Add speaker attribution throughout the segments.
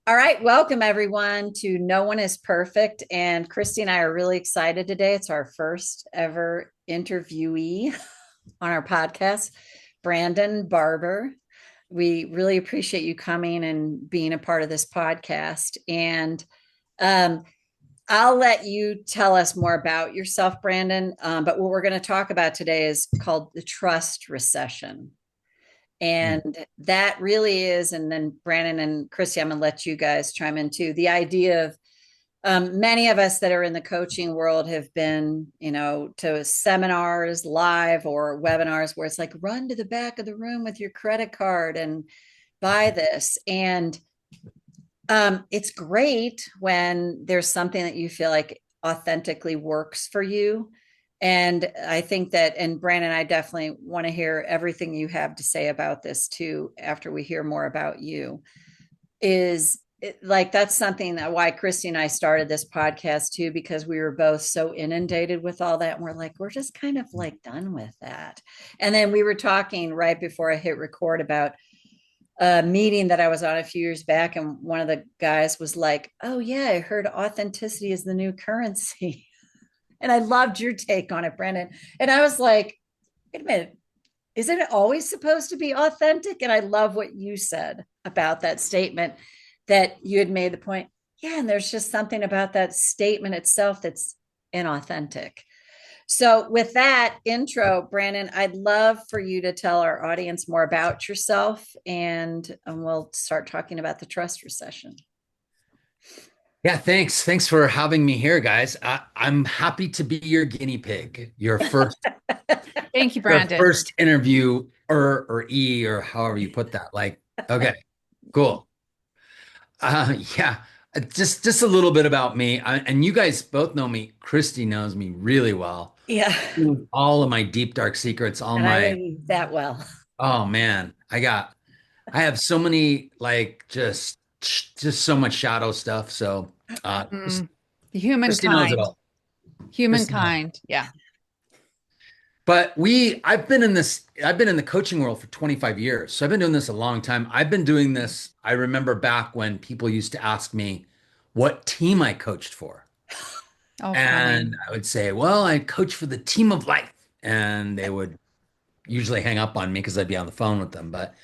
Speaker 1: All right, welcome everyone to No One is Perfect. And Christy and I are really excited today. It's our first ever interviewee on our podcast, Brandon Barber. We really appreciate you coming and being a part of this podcast. And um, I'll let you tell us more about yourself, Brandon. But what we're going to talk about today is called the trust recession.
Speaker 2: Mm.
Speaker 1: And that really is, and then Brandon and Christy, I'm going to let you guys chime in too. The idea of many of us that are in the coaching world have been, to seminars, live or webinars where it's like, run to the back of the room with your credit card and buy this. And it's great when there's something that you feel like authentically works for you. And I think that, and Brandon, I definitely want to hear everything you have to say about this too, after we hear more about you. Like that's something that why Christy and I started this podcast too, because we were both so inundated with all that. And we're like, we're just kind of like done with that. And then we were talking right before I hit record about a meeting that I was on a few years back, and one of the guys was like, "Oh yeah, I heard authenticity is the new currency," and I loved your take on it, Brendan. And I was like, "Wait a minute, isn't it always supposed to be authentic?" And I love what you said about that statement that you had made the point. Yeah, and there's just something about that statement itself that's inauthentic. So, with that intro, Brandon, I'd love for you to tell our audience more about yourself, and we'll start talking about the trust recession.
Speaker 2: Yeah, thanks. Thanks for having me here, guys. I'm happy to be your guinea pig,
Speaker 3: Thank you,
Speaker 2: your
Speaker 3: Brandon.
Speaker 2: first interview, or E, or however you put that. Like, okay, cool. Yeah, just a little bit about me, and you guys both know me. Christy knows me really well.
Speaker 1: Yeah,
Speaker 2: All of my deep dark secrets, all
Speaker 1: and I know
Speaker 2: my
Speaker 1: you that well.
Speaker 2: oh man, I have so many like just so much shadow stuff. So,
Speaker 3: Mm,
Speaker 2: Christy knows it
Speaker 3: humankind,
Speaker 2: all. Christy knows.
Speaker 3: humankind. Yeah.
Speaker 2: But I've been in the coaching world for 25 years. So I've been doing this a long time. I've been doing this. I remember back when people used to ask me what team I coached for.
Speaker 3: Oh, funny.
Speaker 2: And I would say, well, I coach for the team of life. And they would usually hang up on me because I'd be on the phone with them. But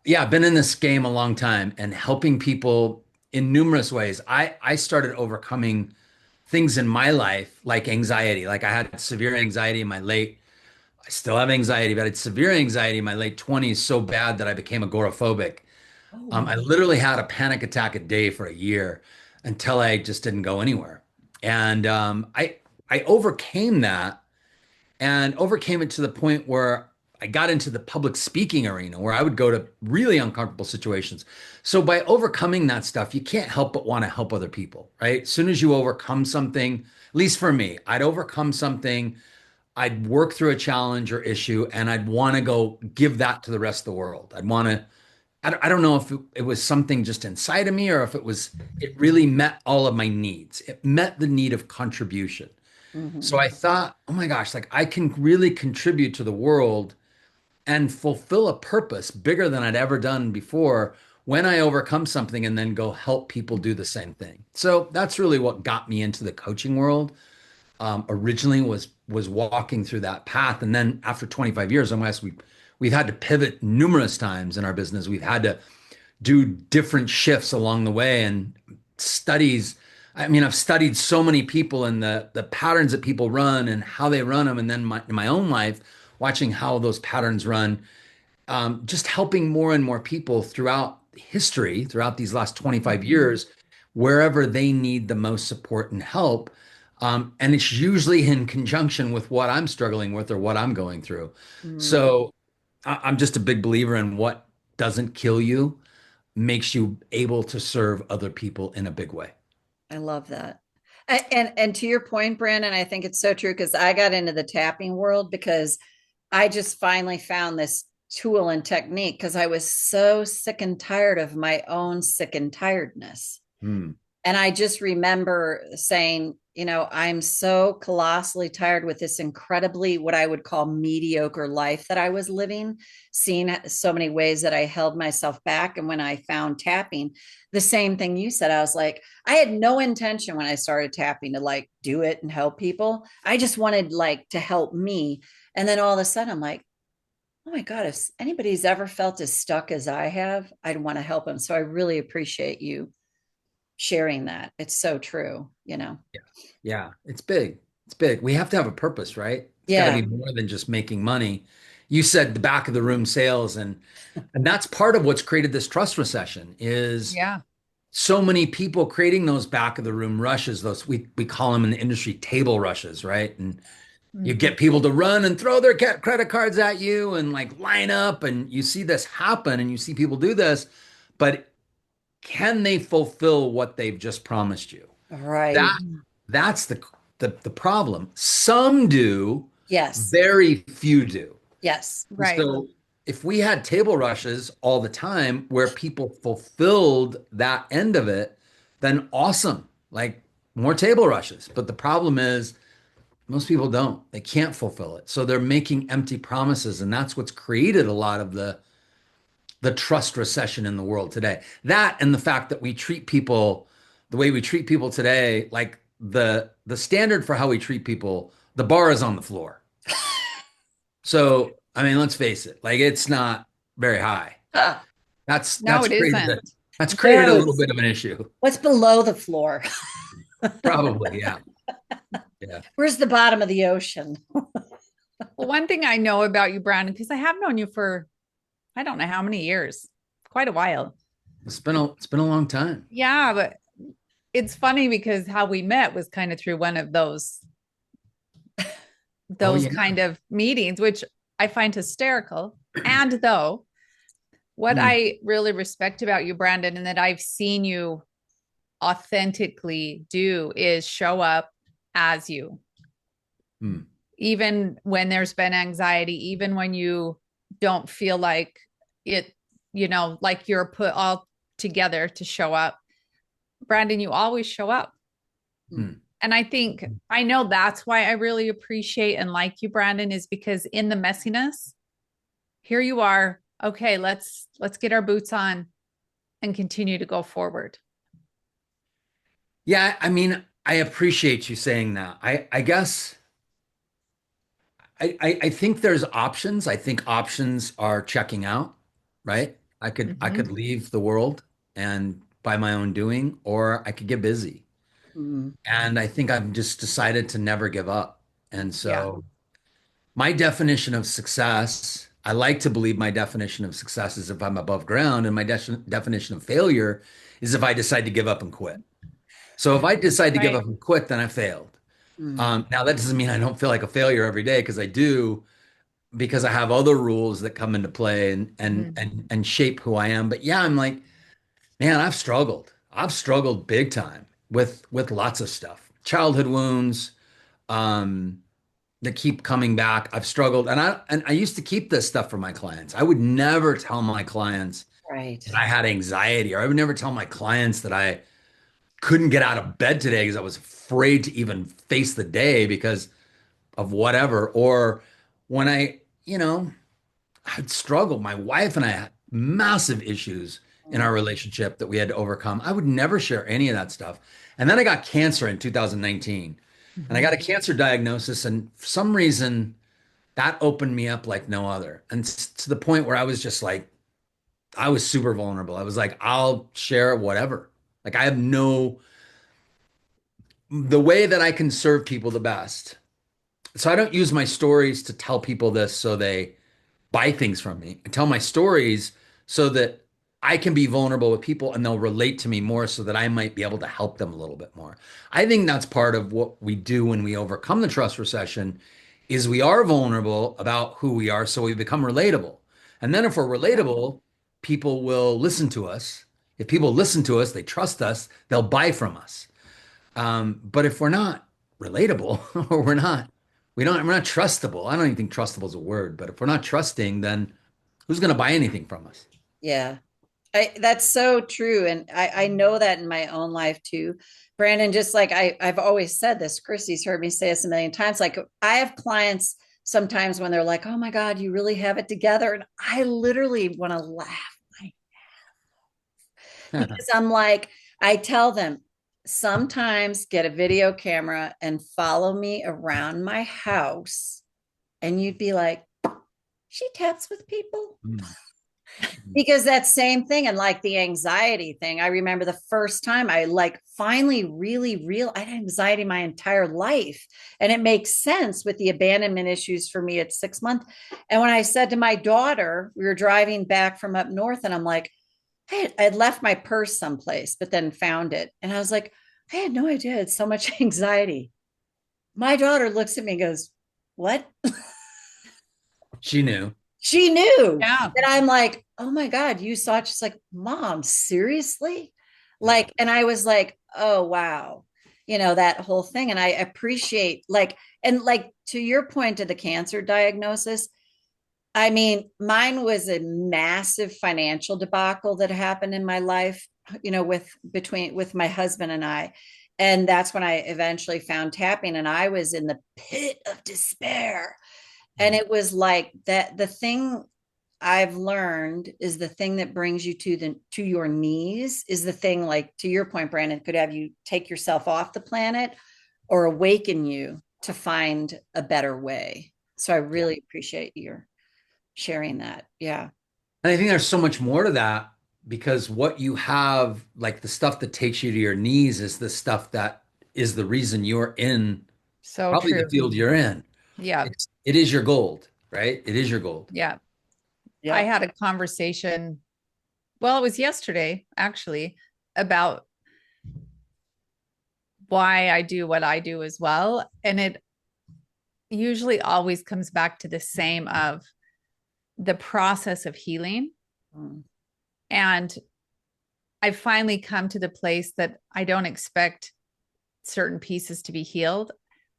Speaker 2: yeah, I've been in this game a long time and helping people in numerous ways. I started overcoming things in my life like anxiety. Like I had severe anxiety in my late I still have anxiety, but I had severe anxiety in my late 20s so bad that I became agoraphobic.
Speaker 1: Oh,
Speaker 2: I literally had a panic attack a day for a year until I just didn't go anywhere. And I overcame that and overcame it to the point where I got into the public speaking arena where I would go to really uncomfortable situations. So by overcoming that stuff, you can't help but want to help other people, right? As soon as you overcome something, at least for me, I'd overcome something. I'd work through a challenge or issue and I'd want to go give that to the rest of the world. I don't know if it was something just inside of me or if it really met all of my needs. It met the need of contribution. So
Speaker 1: mhm.
Speaker 2: I thought, oh my gosh, like I can really contribute to the world and fulfill a purpose bigger than I'd ever done before when I overcome something and then go help people do the same thing. So that's really what got me into the coaching world. Originally was walking through that path, and then after 25 years, unless we've had to pivot numerous times in our business, we've had to do different shifts along the way and studies. I mean, I've studied so many people and the patterns that people run and how they run them, and then in my own life, watching how those patterns run, just helping more and more people throughout history, throughout these last 25 years, wherever they need the most support and help. And it's usually in conjunction with what I'm struggling with or what I'm going through.
Speaker 1: Mm,
Speaker 2: So I'm just a big believer in what doesn't kill you makes you able to serve other people in a big way.
Speaker 1: I love that. And to your point, Brandon, I think it's so true because I got into the tapping world because I just finally found this tool and technique because I was so sick and tired of my own sick and tiredness.
Speaker 2: Hmm.
Speaker 1: And I just remember saying, I'm so colossally tired with this incredibly, what I would call mediocre life that I was living, seeing so many ways that I held myself back. And when I found tapping, the same thing you said, I was like, I had no intention when I started tapping to like do it and help people. I just wanted like to help me. And then all of a sudden I'm like, oh my God, if anybody's ever felt as stuck as I have, I'd want to help them. So I really appreciate you sharing that. It's so true.
Speaker 2: Yeah. Yeah. It's big. It's big. We have to have a purpose, right? It's got to
Speaker 1: Yeah.
Speaker 2: be more than just making money. You said the back of the room sales, and that's part of what's created this trust recession is
Speaker 3: Yeah.
Speaker 2: so many people creating those back of the room rushes, those we call them in the industry table rushes, right? And you
Speaker 3: Mhm.
Speaker 2: get people to run and throw their credit cards at you and like line up, and you see this happen and you see people do this, but can they fulfill what they've just promised you?
Speaker 1: Right.
Speaker 2: That that's the problem. Some do,
Speaker 1: Yes.
Speaker 2: very few do.
Speaker 1: Yes.
Speaker 2: And
Speaker 3: Right.
Speaker 2: so if we had table rushes all the time where people fulfilled that end of it, then awesome. Like more table rushes. But the problem is most people don't. They can't fulfill it. So they're making empty promises, and that's what's created a lot of the trust recession in the world today. That and the fact that we treat people the way we treat people today, like the standard for how we treat people, the bar is on the floor. So, I mean, let's face it, like it's not very high.
Speaker 1: Ah,
Speaker 2: That's
Speaker 3: No,
Speaker 2: that's
Speaker 3: it
Speaker 2: created a,
Speaker 3: isn't.
Speaker 2: that's created a
Speaker 1: no,
Speaker 2: little bit of an issue.
Speaker 1: what's below the floor?
Speaker 2: Probably, yeah. Yeah.
Speaker 1: Where's the bottom of the ocean?
Speaker 3: Well, one thing I know about you, Brandon, because I have known you for I don't know how many years, quite a while.
Speaker 2: It's been a long time.
Speaker 3: Yeah, but it's funny because how we met was kind of through one of those
Speaker 2: Oh
Speaker 3: those
Speaker 2: yeah.
Speaker 3: kind of meetings, which I find hysterical. And though, what
Speaker 2: Hmm.
Speaker 3: I really respect about you, Brandon, and that I've seen you authentically do is show up as you,
Speaker 2: Hmm.
Speaker 3: even when there's been anxiety, even when you don't feel like it, like you're put all together to show up. Brandon, you always show up.
Speaker 2: Hmm.
Speaker 3: And I think I know that's why I really appreciate and like you, Brandon, is because in the messiness, here you are. Okay, let's get our boots on and continue to go forward.
Speaker 2: Yeah, I mean, I appreciate you saying that. I guess I think there's options. I think options are checking out, right? I could
Speaker 3: Mhm.
Speaker 2: leave the world and by my own doing, or I could get busy.
Speaker 1: Mm,
Speaker 2: And I think I've just decided to never give up. And
Speaker 3: Yeah.
Speaker 2: so my definition of success, I like to believe my definition of success is if I'm above ground, and my definition of failure is if I decide to give up and quit. So if I decide to give
Speaker 3: Right.
Speaker 2: up and quit, then I failed.
Speaker 1: mm,
Speaker 2: Now that doesn't mean I don't feel like a failure every day because I do, because I have other rules that come into play and and
Speaker 3: Mhm.
Speaker 2: and and shape who I am. But yeah, I'm like, man, I've struggled. I've struggled big time with lots of stuff. Childhood wounds, um, that keep coming back. I've struggled, and I used to keep this stuff from my clients. I would never tell my clients
Speaker 1: right.
Speaker 2: that I had anxiety, or I would never tell my clients that I couldn't get out of bed today because I was afraid to even face the day because of whatever. Or when I'd struggled. My wife and I had massive issues in
Speaker 1: Mm,
Speaker 2: our relationship that we had to overcome. I would never share any of that stuff. And then I got cancer in 2019, and I got a
Speaker 3: Mhm.
Speaker 2: cancer diagnosis. And for some reason, that opened me up like no other. And to the point where I was just like, I was super vulnerable. I was like, I'll share whatever. Like, the way that I can serve people the best. So I don't use my stories to tell people this so they buy things from me. I tell my stories so that I can be vulnerable with people and they'll relate to me more so that I might be able to help them a little bit more. I think that's part of what we do when we overcome the trust recession is we are vulnerable about who we are so we become relatable. And then if we're
Speaker 3: Yeah.
Speaker 2: relatable, people will listen to us. If people listen to us, they trust us, they'll buy from us. But if we're not relatable or we're not trustable. I don't even think trustable is a word, but if we're not trusting, then who's going to buy anything from us?
Speaker 1: yeah. That's so true. And I know that in my own life too. Brandon, just like I've always said this, Christy's heard me say this a million times. Like I have clients sometimes when they're like, oh my God, you really have it together. And I literally want to laugh because I'm like, I tell them sometimes get a video camera and follow me around my house. And you'd be like, she taps with people.
Speaker 2: Mm.
Speaker 1: Because that same thing and like the anxiety thing, I remember the first time I like finally really real I had anxiety my entire life, and it makes sense with the abandonment issues for me at 6 months. And when I said to my daughter, we were driving back from up north, and I'm like, hey, I'd left my purse someplace but then found it, and I was like, I had no idea I had so much anxiety. My daughter looks at me and goes, what?
Speaker 2: She knew.
Speaker 1: She knew.
Speaker 3: Yeah.
Speaker 1: And I'm like, oh my God, you saw it. She's like, Mom, seriously?
Speaker 2: Yeah.
Speaker 1: Like, and I was like, oh wow, that whole thing. And I appreciate like, and like to your point of the cancer diagnosis, I mean, mine was a massive financial debacle that happened in my life, with my husband and I. And that's when I eventually found tapping, and I was in the pit of despair. And
Speaker 2: Mm.
Speaker 1: it was like that the thing I've learned is the thing that brings you to your knees is the thing, like to your point, Brandon, could have you take yourself off the planet or awaken you to find a better way. So I
Speaker 2: Yeah.
Speaker 1: really appreciate your sharing that. Yeah.
Speaker 2: And I think there's so much more to that because what you have, like the stuff that takes you to your knees, is the stuff that is the reason you're in
Speaker 3: So
Speaker 2: probably the
Speaker 3: true.
Speaker 2: field you're in.
Speaker 3: Yeah.
Speaker 2: It is your gold, right? It is your gold.
Speaker 3: Yeah. I
Speaker 1: Yeah.
Speaker 3: had a conversation, well, it was yesterday actually, about why I do what I do as well. And it usually always comes back to the same of the process of healing.
Speaker 1: Mm.
Speaker 3: And I finally come to the place that I don't expect certain pieces to be healed,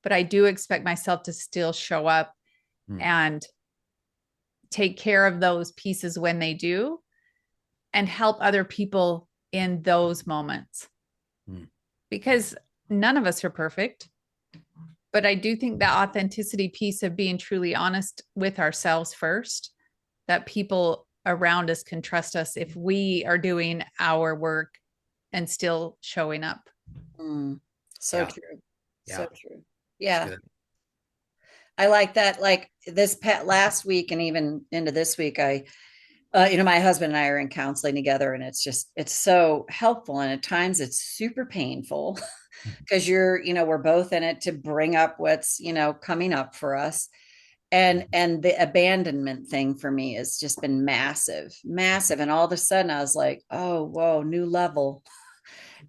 Speaker 3: but I do expect myself to still show up
Speaker 2: Mm.
Speaker 3: and take care of those pieces when they do and help other people in those moments.
Speaker 2: Mm.
Speaker 3: Because none of us are perfect. But I do think that authenticity piece of being truly honest with ourselves first, that people around us can trust us if we are doing our work and still showing up.
Speaker 1: Mm. So
Speaker 2: Yeah.
Speaker 1: true.
Speaker 2: Yeah.
Speaker 1: So true.
Speaker 2: It's
Speaker 1: Yeah.
Speaker 2: good.
Speaker 1: I like that. Like last week and even into this week, my husband and I are in counseling together, and it's so helpful. And at times it's super painful because we're both in it to bring up what's, coming up for us. And the abandonment thing for me has just been massive, massive. And all of a sudden I was like, oh, whoa, new level.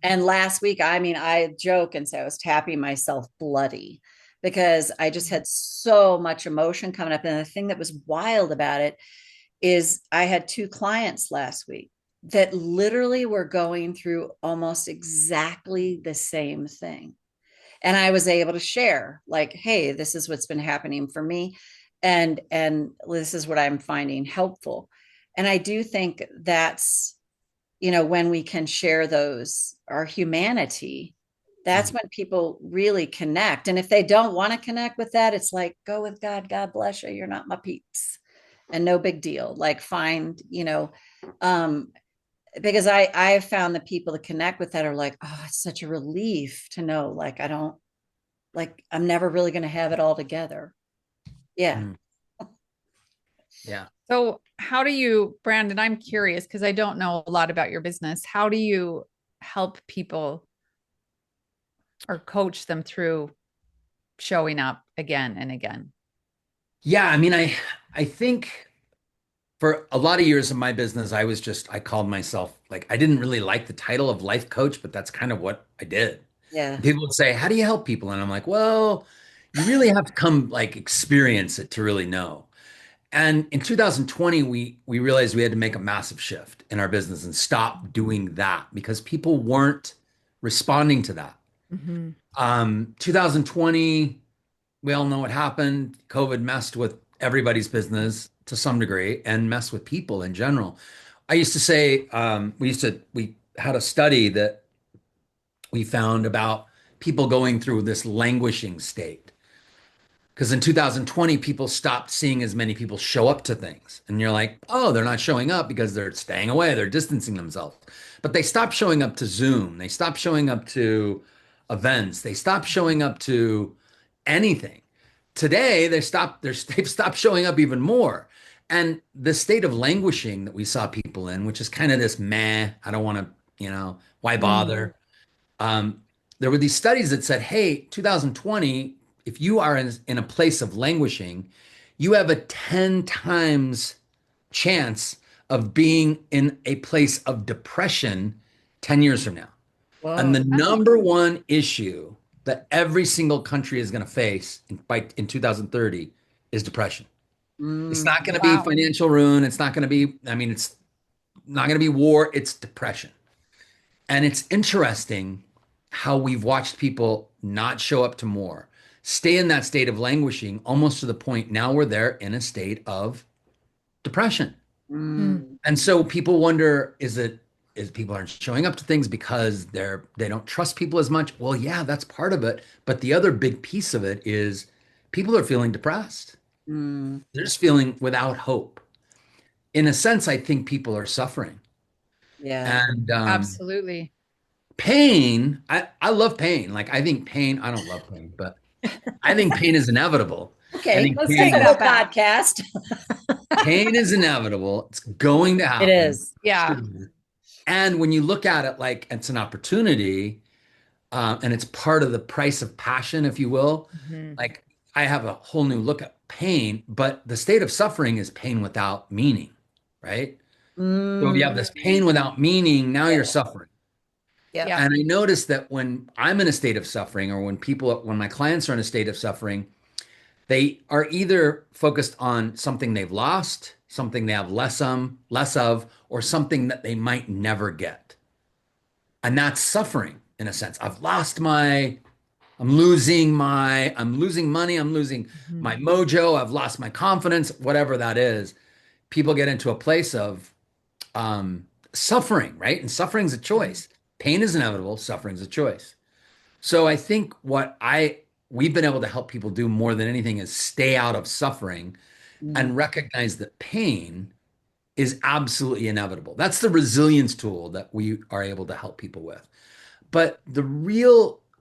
Speaker 1: And last week, I mean, I joke and say I was tapping myself bloody because I just had so much emotion coming up. And the thing that was wild about it is I had two clients last week that literally were going through almost exactly the same thing. And I was able to share, like, hey, this is what's been happening for me. And this is what I'm finding helpful. And I do think that's, when we can share our humanity, that's
Speaker 2: Mm.
Speaker 1: when people really connect. And if they don't want to connect with that, it's like, go with God, God bless you. You're not my peeps, and no big deal. Like find, um, because I have found the people that connect with that are like, oh, it's such a relief to know, like, I'm never really going to have it all together. Yeah.
Speaker 2: Mm. Yeah.
Speaker 3: So, how do you, Brandon? I'm curious because I don't know a lot about your business. How do you help people or coach them through showing up again and again?
Speaker 2: Yeah. I mean, I think for a lot of years of my business, I called myself, like, I didn't really like the title of life coach, but that's kind of what I did.
Speaker 1: Yeah.
Speaker 2: People would say, how do you help people? And I'm like, well, you really have to come like experience it to really know. And in 2020, we realized we had to make a massive shift in our business and stop doing that because people weren't responding to that.
Speaker 3: Mm-hmm.
Speaker 2: 2020, we all know what happened. COVID messed with everybody's business to some degree and messed with people in general. I used to say, we had a study that we found about people going through this languishing state. Because in 2020, people stopped seeing as many people show up to things. And you're like, oh, they're not showing up because they're staying away, they're distancing themselves. But they stopped showing up to Zoom, they stopped showing up to events, they stopped showing up to anything. Today, they've stopped showing up even more. And the state of languishing that we saw people in, which is kind of this meh, I don't want to, why
Speaker 1: Mm.
Speaker 2: bother? Um, there were these studies that said, hey, 2020, if you are in a place of languishing, you have a 10 times chance of being in a place of depression 10 years from now. And the
Speaker 1: Whoa.
Speaker 3: Oh,
Speaker 2: number one issue that every single country is going to face in 2030 is depression. It's
Speaker 1: Mm.
Speaker 2: not going to be
Speaker 3: wow.
Speaker 2: financial ruin. It's not going to be, I mean, it's not going to be war. It's depression. And it's interesting how we've watched people not show up to more, stay in that state of languishing almost to the point now where they're in a state of depression.
Speaker 3: Mm.
Speaker 1: Mm.
Speaker 2: And so people wonder, is people aren't showing up to things because they don't trust people as much? Well, yeah, that's part of it. But the other big piece of it is people are feeling depressed.
Speaker 1: Mm.
Speaker 2: They're just feeling without hope. In a sense, I think people are suffering.
Speaker 1: Yeah.
Speaker 2: And
Speaker 3: Absolutely.
Speaker 2: pain, I love pain. Like I think pain, I don't love pain, but I think pain is inevitable. I
Speaker 1: Okay,
Speaker 2: think
Speaker 1: let's take
Speaker 3: Take
Speaker 1: a
Speaker 2: pain
Speaker 1: whole
Speaker 3: that back.
Speaker 1: podcast.
Speaker 2: pain is inevitable. It's going to
Speaker 1: It
Speaker 2: happen.
Speaker 1: is.
Speaker 3: Yeah.
Speaker 2: And when you look at it like it's an opportunity, and it's part of the price of passion, if you will,
Speaker 3: Mhm.
Speaker 2: like I have a whole new look at pain, but the state of suffering is pain without meaning, right? So if you have
Speaker 1: Mm.
Speaker 2: this pain without meaning, now you're
Speaker 1: Yeah.
Speaker 2: suffering.
Speaker 1: Yeah.
Speaker 3: Yeah.
Speaker 2: And I notice that when I'm in a state of suffering, or when my clients are in a state of suffering, they are either focused on something they've lost, something they have less of, or something that they might never get. And that's suffering in a sense. I'm losing money, I'm losing
Speaker 3: Mhm.
Speaker 2: my mojo, I've lost my confidence, whatever that is. People get into a place of suffering, right? And suffering's a
Speaker 3: Mhm.
Speaker 2: choice. Pain is inevitable, suffering's a choice. So I think we've been able to help people do more than anything is stay out of suffering
Speaker 1: Mm.
Speaker 2: and recognize that pain is absolutely inevitable. That's the resilience tool that we are able to help people with. But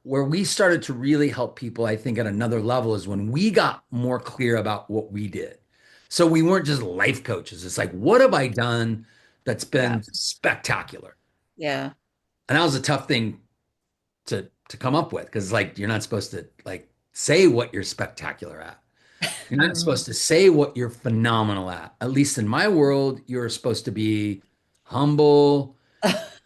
Speaker 2: where we started to really help people, I think, at another level is when we got more clear about what we did. So we weren't just life coaches. It's like, what have I done that's
Speaker 3: Yeah.
Speaker 2: been spectacular?
Speaker 1: Yeah.
Speaker 2: And that was a tough thing to come up with because like you're not supposed to like say what you're spectacular at. You're not
Speaker 3: Mm-mm.
Speaker 2: supposed to say what you're phenomenal at. At least in my world, you're supposed to be humble,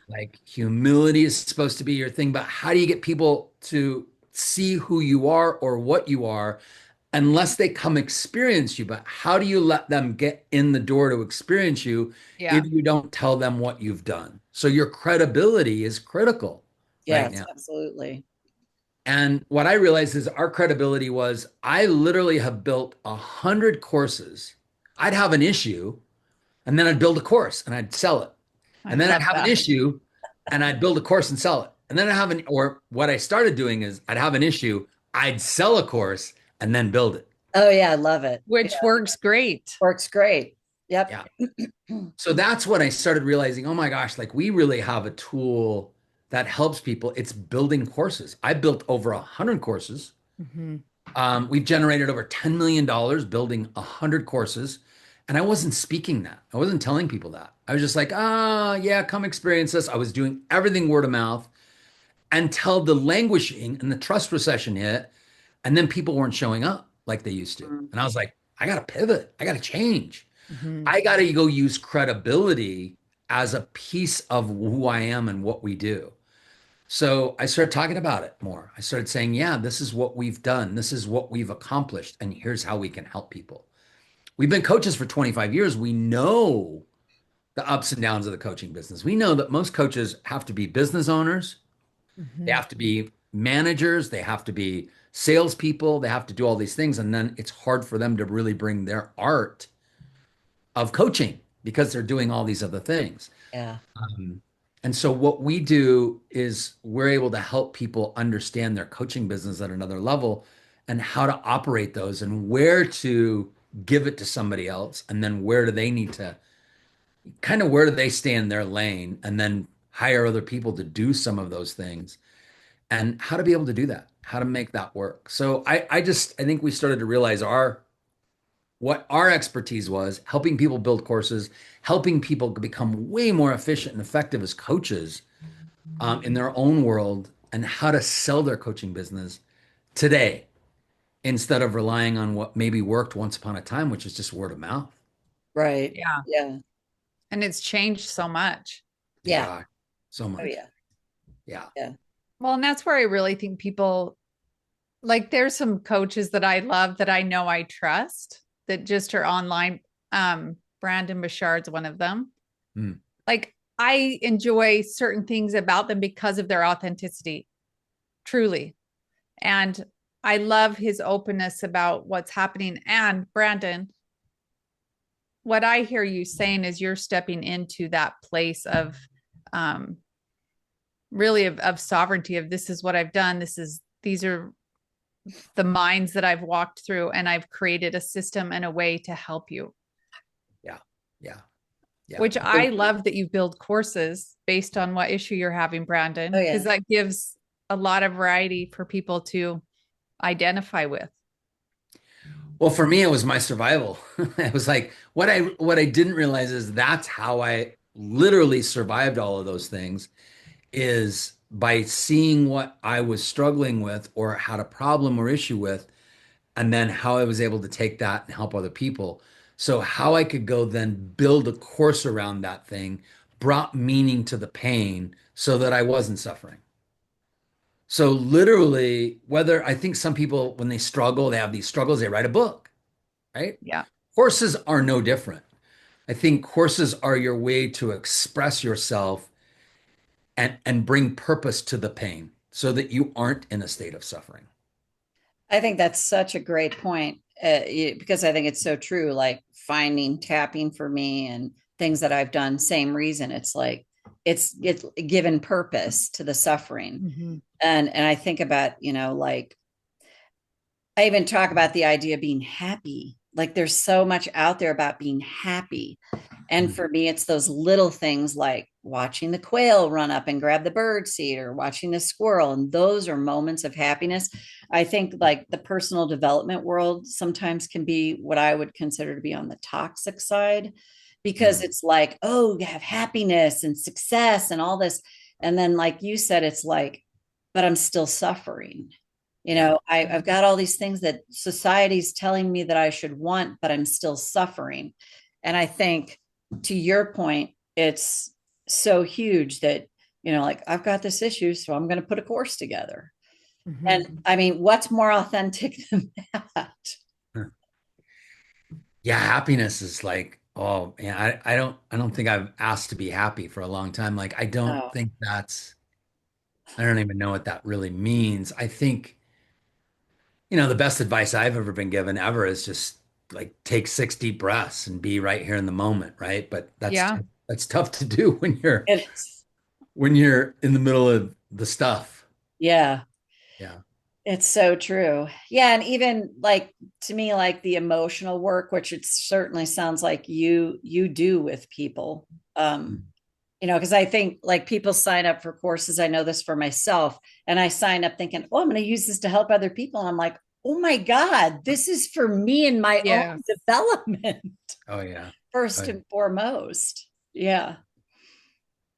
Speaker 2: like humility is supposed to be your thing, but how do you get people to see who you are or what you are unless they come experience you? But how do you let them get in the door to experience you
Speaker 3: Yeah.
Speaker 2: if you don't tell them what you've done? So your credibility is critical right
Speaker 1: Yes,
Speaker 2: now.
Speaker 1: absolutely.
Speaker 2: And what I realized is our credibility was I literally have built 100 courses. I'd have an issue and then I'd build a course and I'd sell it.
Speaker 3: I
Speaker 2: And then I'd
Speaker 3: love
Speaker 2: have an
Speaker 3: that.
Speaker 2: issue and I'd build a course and sell it. And then or what I started doing is I'd have an issue, I'd sell a course and then build it.
Speaker 1: Oh yeah, I love it. Yeah,
Speaker 3: Which works great.
Speaker 1: works great. Yep.
Speaker 2: Yeah. So that's when I started realizing, oh my gosh, like we really have a tool that helps people. It's building courses. I built over 100 courses.
Speaker 3: Mhm.
Speaker 2: We've generated over $10 million building 100 courses. And I wasn't speaking that. I wasn't telling people that. I was just like, yeah, come experience this. I was doing everything word of mouth until the languishing and the trust recession hit. And then people weren't showing up like they used to.
Speaker 1: Mm.
Speaker 2: And I was like, I got to pivot. I got to change.
Speaker 3: Mhm.
Speaker 2: I got to go use credibility as a piece of who I am and what we do. So I started talking about it more. I started saying, yeah, this is what we've done. This is what we've accomplished. And here's how we can help people. We've been coaches for 25 years. We know the ups and downs of the coaching business. We know that most coaches have to be business owners, they
Speaker 3: Mhm.
Speaker 2: have to be managers, they have to be salespeople, they have to do all these things. And then it's hard for them to really bring their art of coaching. because they're doing all these other things.
Speaker 1: Yeah.
Speaker 2: Um, and so what we do is we're able to help people understand their coaching business at another level and how to operate those and where to give it to somebody else. And then where do they need to kind of where do they stay in their lane and then hire other people to do some of those things and how to be able to do that, how to make that work. So I think we started to realize what our expertise was helping people build courses, helping people become way more efficient and effective as coaches in their own world and how to sell their coaching business today instead of relying on what maybe worked once upon a time, which is just word of mouth.
Speaker 1: Right.
Speaker 3: Yeah.
Speaker 1: Yeah.
Speaker 3: And it's changed so much.
Speaker 1: Yeah.
Speaker 2: Yeah, so
Speaker 1: Oh,
Speaker 2: much.
Speaker 1: yeah.
Speaker 2: Yeah.
Speaker 1: Yeah.
Speaker 3: Well, and that's where I really think people like there's some coaches that I love that I know I trust that just are online. Brandon Bouchard's one of them.
Speaker 2: Mm.
Speaker 3: Like I enjoy certain things about them because of their authenticity, truly. And I love his openness about what's happening. And Brandon, what I hear you saying is you're stepping into that place of um really of sovereignty of this is what I've done. These are the minds that I've walked through and I've created a system and a way to help you.
Speaker 2: Yeah. Yeah. Yeah.
Speaker 3: Which I love that you build courses based on what issue you're having, Brandon,
Speaker 1: Oh,
Speaker 3: because
Speaker 1: yeah.
Speaker 3: that gives a lot of variety for people to identify with.
Speaker 2: Well, for me, it was my survival. It was like what I didn't realize is that's how I literally survived all of those things is by seeing what I was struggling with or had a problem or issue with, and then how I was able to take that and help other people. So how I could go then build a course around that thing brought meaning to the pain so that I wasn't suffering. So literally, whether I think some people, when they struggle, they have these struggles, they write a book, right?
Speaker 3: Yeah.
Speaker 2: Courses are no different. I think courses are your way to express yourself and bring purpose to the pain so that you aren't in a state of suffering.
Speaker 1: I think that's such a great point because I think it's so true. Like finding tapping for me and things that I've done, same reason. It's like it's given purpose to the suffering,
Speaker 3: Mm-hmm.
Speaker 1: and I think about like I even talk about the idea of being happy. Like there's so much out there about being happy. And
Speaker 2: Mm.
Speaker 1: for me, it's those little things like watching the quail run up and grab the bird seed or watching the squirrel. And those are moments of happiness. I think like the personal development world sometimes can be what I would consider to be on the toxic side because
Speaker 2: Mm.
Speaker 1: it's like, oh, you have happiness and success and all this. And then, like you said, it's like, but I'm still suffering.
Speaker 2: Yeah.
Speaker 1: I've got all these things that society's telling me that I should want, but I'm still suffering. And I think to your point, it's so huge that, like I've got this issue, so I'm going to put a course together.
Speaker 3: Mm-hmm.
Speaker 1: And I mean, what's more authentic than that?
Speaker 2: Yeah, happiness is like, oh man, I don't think I've asked to be happy for a long time. Like I don't
Speaker 1: Oh,
Speaker 2: think I don't even know what that really means. I think, the best advice I've ever been given ever is just like take 6 deep breaths and be right here in the moment, right? But
Speaker 3: Yeah.
Speaker 2: that's tough to do when you're
Speaker 1: it is.
Speaker 2: when you're in the middle of the stuff.
Speaker 1: Yeah.
Speaker 2: Yeah.
Speaker 1: It's so true. Yeah. And even like to me, like the emotional work, which it certainly sounds like you do with people. Um, because I think like people sign up for courses. I know this for myself, and I sign up thinking, oh, I'm going to use this to help other people. And I'm like, oh my God, this is for me and my own
Speaker 3: Yeah.
Speaker 1: development
Speaker 2: Oh yeah. Oh,
Speaker 1: first
Speaker 2: yeah.
Speaker 1: and foremost. Yeah.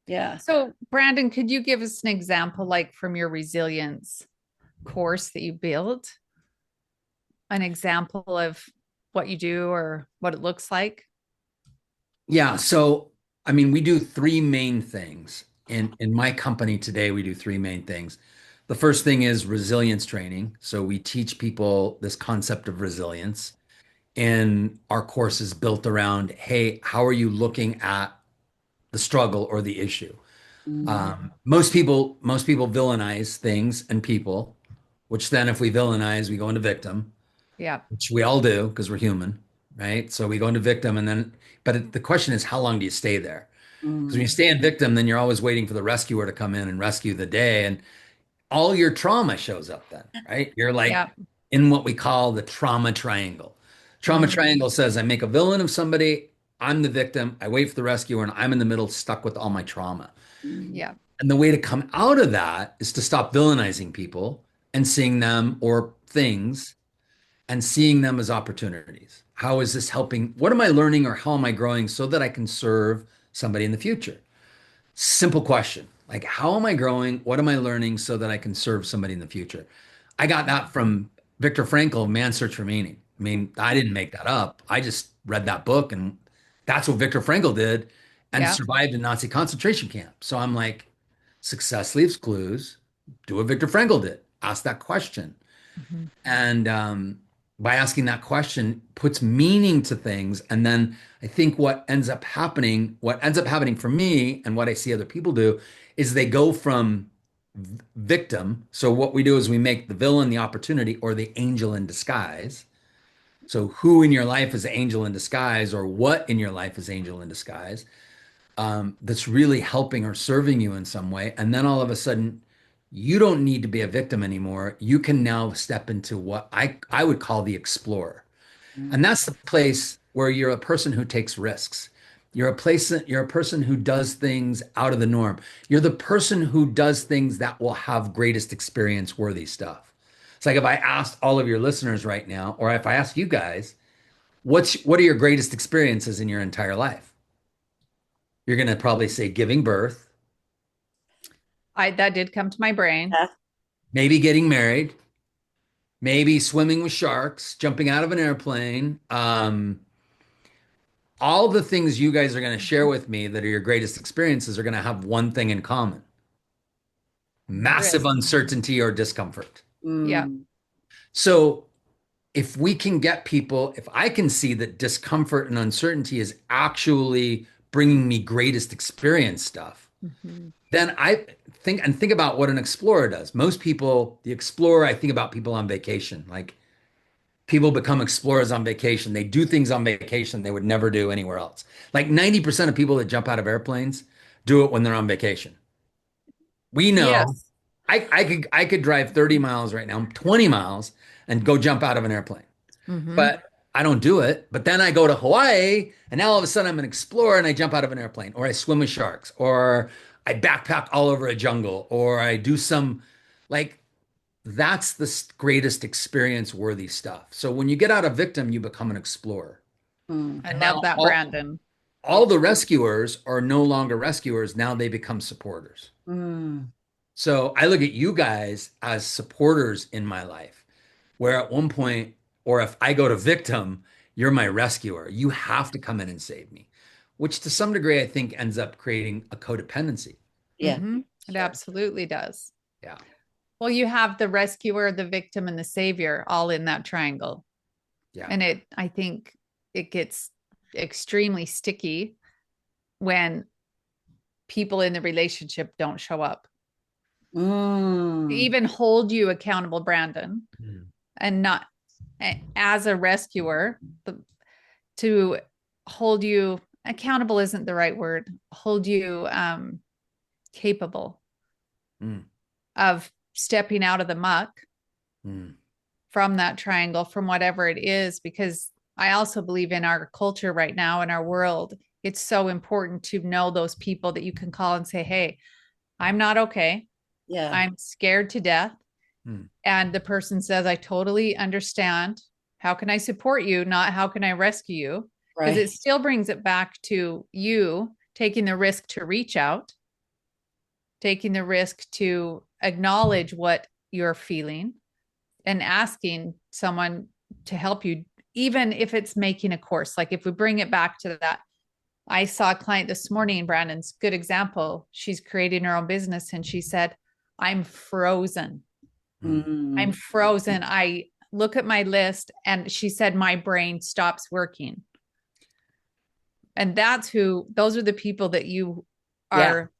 Speaker 1: Yeah.
Speaker 3: So, Brandon, could you give us an example, like from your resilience course that you built, an example of what you do or what it looks like?
Speaker 2: Yeah, so I mean, we do three main things. In my company today, we do three main things. The first thing is resilience training. So we teach people this concept of resilience. And our course is built around, hey, how are you looking at the struggle or the issue?
Speaker 1: Mhm.
Speaker 2: Most people villainize things and people, which then if we villainize, we go into victim,
Speaker 3: Yeah.
Speaker 2: which we all do because we're human. right? So we go into victim and then, but the question is, how long do you stay there? Because when you
Speaker 1: Mm.
Speaker 2: stay in victim, then you're always waiting for the rescuer to come in and rescue the day. And all your trauma shows up then, right? You're like
Speaker 3: Yeah.
Speaker 2: in what we call the trauma triangle. Trauma
Speaker 3: Mhm.
Speaker 2: triangle says I make a villain of somebody, I'm the victim, I wait for the rescuer, and I'm in the middle stuck with all my trauma.
Speaker 1: Mm.
Speaker 3: Yeah.
Speaker 2: And the way to come out of that is to stop villainizing people and seeing them or things and seeing them as opportunities. How is this helping? What am I learning or how am I growing so that I can serve somebody in the future? Simple question. Like, how am I growing? What am I learning so that I can serve somebody in the future? I got that from Viktor Frankl, Man's Search for Meaning. I mean, I didn't make that up. I just read that book and that's what Viktor Frankl did and
Speaker 3: Yeah.
Speaker 2: survived a Nazi concentration camp. So I'm like, success leaves clues. Do what Viktor Frankl did. Ask that question.
Speaker 3: Mhm.
Speaker 2: And by asking that question, puts meaning to things. And then I think what ends up happening for me and what I see other people do is they go from victim. So what we do is we make the villain the opportunity or the angel in disguise. So who in your life is angel in disguise or what in your life is angel in disguise? That's really helping or serving you in some way. And then all of a sudden, you don't need to be a victim anymore. You can now step into what I would call the explorer. And
Speaker 1: Mm.
Speaker 2: that's the place where you're a person who takes risks. You're a person who does things out of the norm. You're the person who does things that will have greatest experience worthy stuff. It's like if I asked all of your listeners right now, or if I ask you guys, what are your greatest experiences in your entire life? You're going to probably say giving birth,
Speaker 3: I that did come to my brain.
Speaker 1: Yeah.
Speaker 2: maybe getting married, maybe swimming with sharks, jumping out of an airplane. All the things you guys are going to share with me that are your greatest experiences are going to have one thing in common: massive
Speaker 1: Risk.
Speaker 2: uncertainty or discomfort.
Speaker 3: Yeah.
Speaker 1: Mm.
Speaker 2: So, if we can get people, if I can see that discomfort and uncertainty is actually bringing me greatest experience stuff,
Speaker 3: Mhm.
Speaker 2: then I think about what an explorer does. Most people, the explorer, I think about people on vacation. Like people become explorers on vacation. They do things on vacation they would never do anywhere else. Like 90% of people that jump out of airplanes do it when they're on vacation. We know
Speaker 1: Yes.
Speaker 2: I could drive 30 miles right now, 20 miles, and go jump out of an airplane.
Speaker 3: Mhm.
Speaker 2: But I don't do it. But then I go to Hawaii and now all of a sudden I'm an explorer and I jump out of an airplane or I swim with sharks or I backpack all over a jungle or I do some like that's the greatest experience worthy stuff. So when you get out of victim, you become an explorer.
Speaker 1: Mm.
Speaker 3: I
Speaker 2: And
Speaker 3: love
Speaker 2: now
Speaker 3: that, Brandon.
Speaker 2: all the rescuers are no longer rescuers. Now they become supporters.
Speaker 1: Mm.
Speaker 2: So I look at you guys as supporters in my life, where at one point, or if I go to victim, you're my rescuer. You have to come in and save me, which to some degree, I think ends up creating a codependency.
Speaker 1: Yeah.
Speaker 3: Mhm. It
Speaker 1: Sure.
Speaker 3: absolutely does.
Speaker 2: Yeah.
Speaker 3: Well, you have the rescuer, the victim, and the savior all in that triangle.
Speaker 2: Yeah.
Speaker 3: And I think it gets extremely sticky when people in the relationship don't show up. To
Speaker 1: Mm.
Speaker 3: even hold you accountable, Brandon,
Speaker 2: Mm.
Speaker 3: and not as a rescuer, to hold you accountable isn't the right word, hold you capable
Speaker 2: Mm.
Speaker 3: of stepping out of the muck
Speaker 2: Mm.
Speaker 3: from that triangle, from whatever it is, because I also believe in our culture right now, in our world, it's so important to know those people that you can call and say, hey, I'm not okay.
Speaker 1: Yeah.
Speaker 3: I'm scared to death.
Speaker 2: Mm.
Speaker 3: And the person says, I totally understand. How can I support you? Not how can I rescue you? Because
Speaker 1: Right.
Speaker 3: it still brings it back to you taking the risk to reach out, taking the risk to acknowledge what you're feeling and asking someone to help you, even if it's making a course. Like if we bring it back to that, I saw a client this morning, Brandon's good example. She's creating her own business and she said, I'm frozen.
Speaker 2: Mm.
Speaker 3: I'm
Speaker 1: Mm.
Speaker 3: frozen. I look at my list and she said, my brain stops working. And those are the people that you
Speaker 1: Yeah.
Speaker 3: are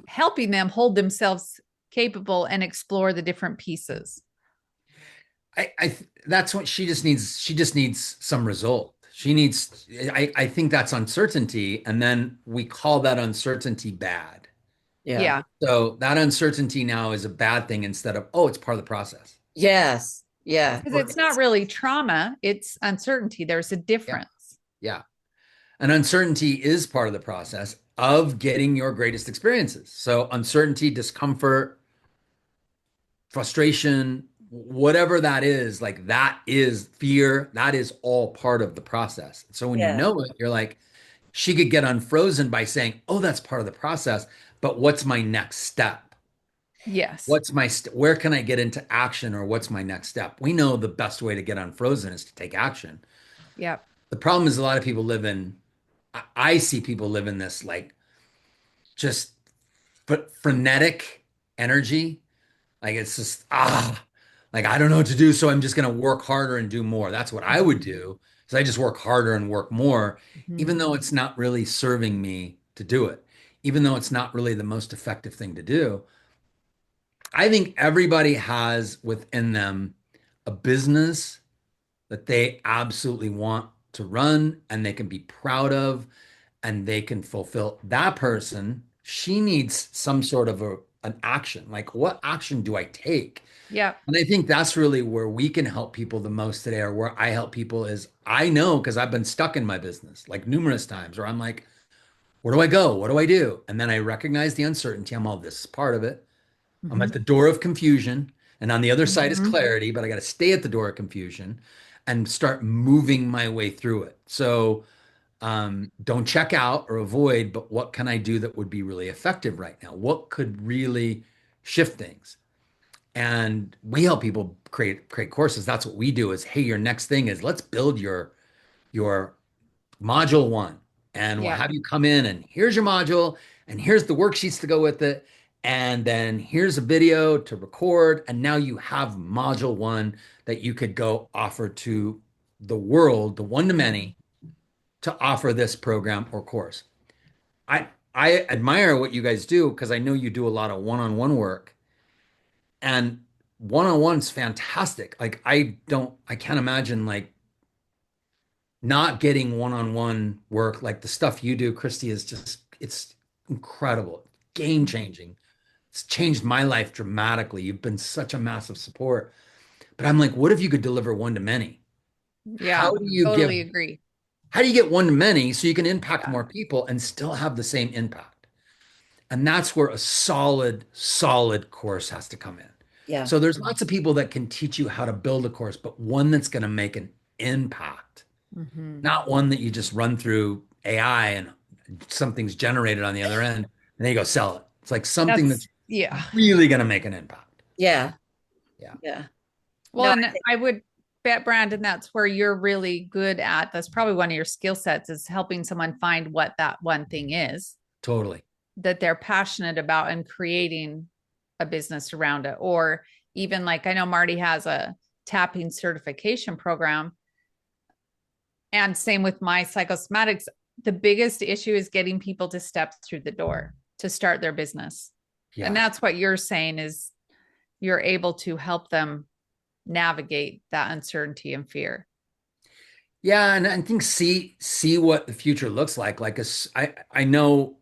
Speaker 3: helping them hold themselves capable and explore the different pieces.
Speaker 2: That's what she just needs. She just needs some result. She needs, I think that's uncertainty. And then we call that uncertainty bad.
Speaker 1: Yeah.
Speaker 3: Yeah.
Speaker 2: So that uncertainty now is a bad thing instead of, oh, it's part of the process.
Speaker 1: Yes. Yeah.
Speaker 3: Because it's not really trauma, it's uncertainty. There's a
Speaker 2: Yeah.
Speaker 3: difference.
Speaker 2: Yeah. And uncertainty is part of the process of getting your greatest experiences. So uncertainty, discomfort, frustration, whatever that is, like that is fear, that is all part of the process. So when you
Speaker 1: Yeah.
Speaker 2: know it, you're like, she could get unfrozen by saying, oh, that's part of the process, but what's my next step?
Speaker 3: Yes.
Speaker 2: What's my where can I get into action, or what's my next step? We know the best way to get unfrozen is to take action.
Speaker 3: Yep.
Speaker 2: The problem is a lot of people live in, I see people live in this like just frenetic energy. Like it's just like I don't know what to do, so I'm just gonna work harder and do more. That's what I would do. Is I just work harder and work more,
Speaker 3: Mhm.
Speaker 2: even though it's not really serving me to do it, even though it's not really the most effective thing to do. I think everybody has within them a business that they absolutely want to run and they can be proud of and they can fulfill. That person, she needs some sort of an action. Like, what action do I take?
Speaker 3: Yep.
Speaker 2: And I think that's really where we can help people the most today, or where I help people is I know because I've been stuck in my business like numerous times where I'm like, where do I go? What do I do? And then I recognize the uncertainty. I'm all, this is part of it. I'm
Speaker 3: Mhm.
Speaker 2: at the door of confusion, and on the other side is
Speaker 3: Mhm.
Speaker 2: clarity, but I got to stay at the door of confusion and start moving my way through it. So don't check out or avoid, but what can I do that would be really effective right now? What could really shift things? And we help people create courses. That's what we do is, hey, your next thing is let's build your module one. And we'll
Speaker 3: Yep.
Speaker 2: have you come in and here's your module and here's the worksheets to go with it. And then here's a video to record. And now you have module one that you could go offer to the world, the one to many, to offer this program or course. I admire what you guys do because I know you do a lot of one-on-one work, and one-on-one's fantastic. Like I can't imagine like not getting one-on-one work. Like the stuff you do, Christy, is just it's incredible, game changing. It's changed my life dramatically. You've been such a massive support. But I'm like, what if you could deliver one to many? How
Speaker 3: Yeah.
Speaker 2: do you give
Speaker 3: Totally agree.
Speaker 2: how do you get one to many so you can impact
Speaker 3: Yeah.
Speaker 2: more people and still have the same impact? And that's where a solid course has to come in.
Speaker 1: Yeah.
Speaker 2: So there's lots of people that can teach you how to build a course, but one that's going to make an impact,
Speaker 3: Mhm.
Speaker 2: not one that you just run through AI and something's generated on the other end and then you go sell it. It's like something that's
Speaker 3: Yeah.
Speaker 2: really going to make an impact.
Speaker 1: Yeah.
Speaker 2: Yeah,
Speaker 1: Yeah.
Speaker 3: Well,
Speaker 1: No,
Speaker 3: and I would bet, Brandon, that's where you're really good at. That's probably one of your skill sets is helping someone find what that one thing is
Speaker 2: totally.
Speaker 3: that they're passionate about and creating a business around it. Or even like I know Marty has a tapping certification program. And same with my psychosomatics. The biggest issue is getting people to step through the door to start their business. And
Speaker 2: Yeah.
Speaker 3: that's what you're saying is you're able to help them navigate that uncertainty and fear.
Speaker 2: Yeah, and I think see what the future looks like. Like I know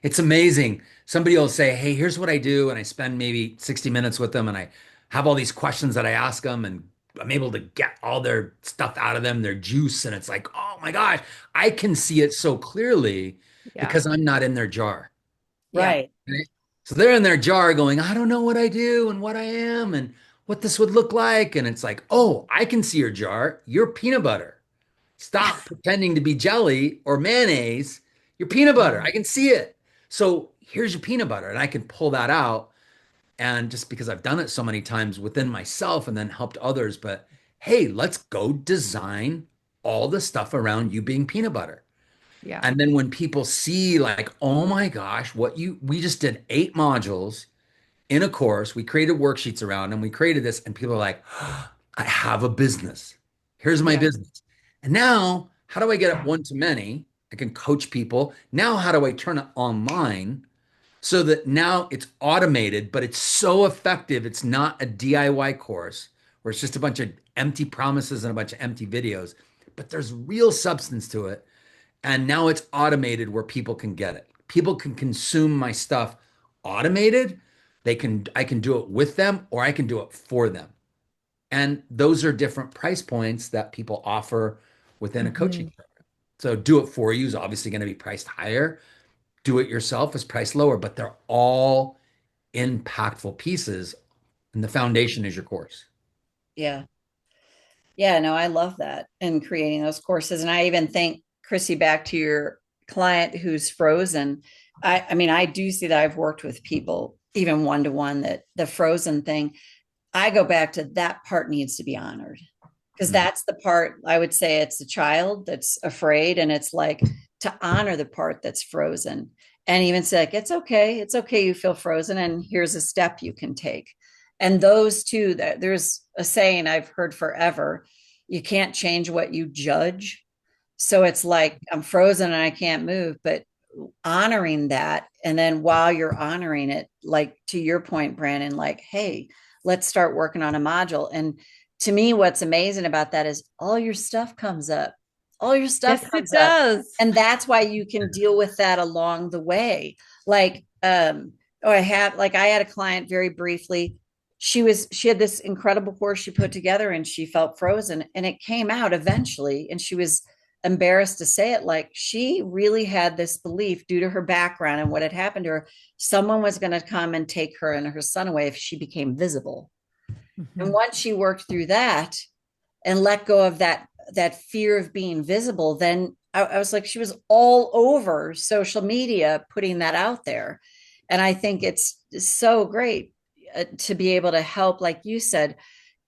Speaker 2: it's amazing. Somebody will say, "Hey, here's what I do," and I spend maybe 60 minutes with them, and I have all these questions that I ask them, and I'm able to get all their stuff out of them, their juice, and it's like, oh my gosh, I can see it so clearly
Speaker 3: Yeah.
Speaker 2: because I'm not in their jar.
Speaker 3: Yeah.
Speaker 1: right.
Speaker 2: Right? So they're in their jar going, I don't know what I do and what I am and what this would look like. And it's like, oh, I can see your jar. You're peanut butter. Stop pretending to be jelly or mayonnaise. You're peanut butter. I can see it. So here's your peanut butter. And I can pull that out. And just because I've done it so many times within myself and then helped others, but hey, let's go design all the stuff around you being peanut butter.
Speaker 3: Yeah.
Speaker 2: And then when people see like, oh my gosh, we just did 8 modules in a course, we created worksheets around and we created this, and people are like, oh, I have a business. Here's my
Speaker 3: Yeah.
Speaker 2: business. And now, how do I get it one to many? I can coach people. Now, how do I turn it online so that now it's automated, but it's so effective? It's not a DIY course where it's just a bunch of empty promises and a bunch of empty videos, but there's real substance to it. And now it's automated where people can get it. People can consume my stuff automated. I can do it with them or I can do it for them. And those are different price points that people offer within a
Speaker 3: Mhm.
Speaker 2: coaching program. So do it for you is obviously going to be priced higher. Do it yourself is priced lower, but they're all impactful pieces. And the foundation is your course.
Speaker 1: Yeah. Yeah, no, I love that and creating those courses. And I even think, Chrissy, back to your client who's frozen. I mean, I do see that I've worked with people, even one to one, that the frozen thing, I go back to that part needs to be honored because
Speaker 2: Mm.
Speaker 1: that's the part I would say it's a child that's afraid. And it's like to honor the part that's frozen and even say, like, it's okay, you feel frozen, and here's a step you can take. And those two, that there's a saying I've heard forever, you can't change what you judge. So it's like I'm frozen and I can't move, but honoring that. And then while you're honoring it, like to your point, Brandon, like, hey, let's start working on a module. And to me, what's amazing about that is all your stuff comes up. All your stuff
Speaker 3: Yes, it
Speaker 1: comes up.
Speaker 3: does.
Speaker 1: And that's why you can deal with that along the way. Like, I had a client very briefly. She had this incredible course she put together and she felt frozen and it came out eventually. And she was embarrassed to say it, like she really had this belief due to her background and what had happened to her, someone was going to come and take her and her son away if she became visible. And
Speaker 3: Mhm.
Speaker 1: once she worked through that and let go of that fear of being visible, then I was like, she was all over social media putting that out there. And I think it's so great to be able to help, like you said,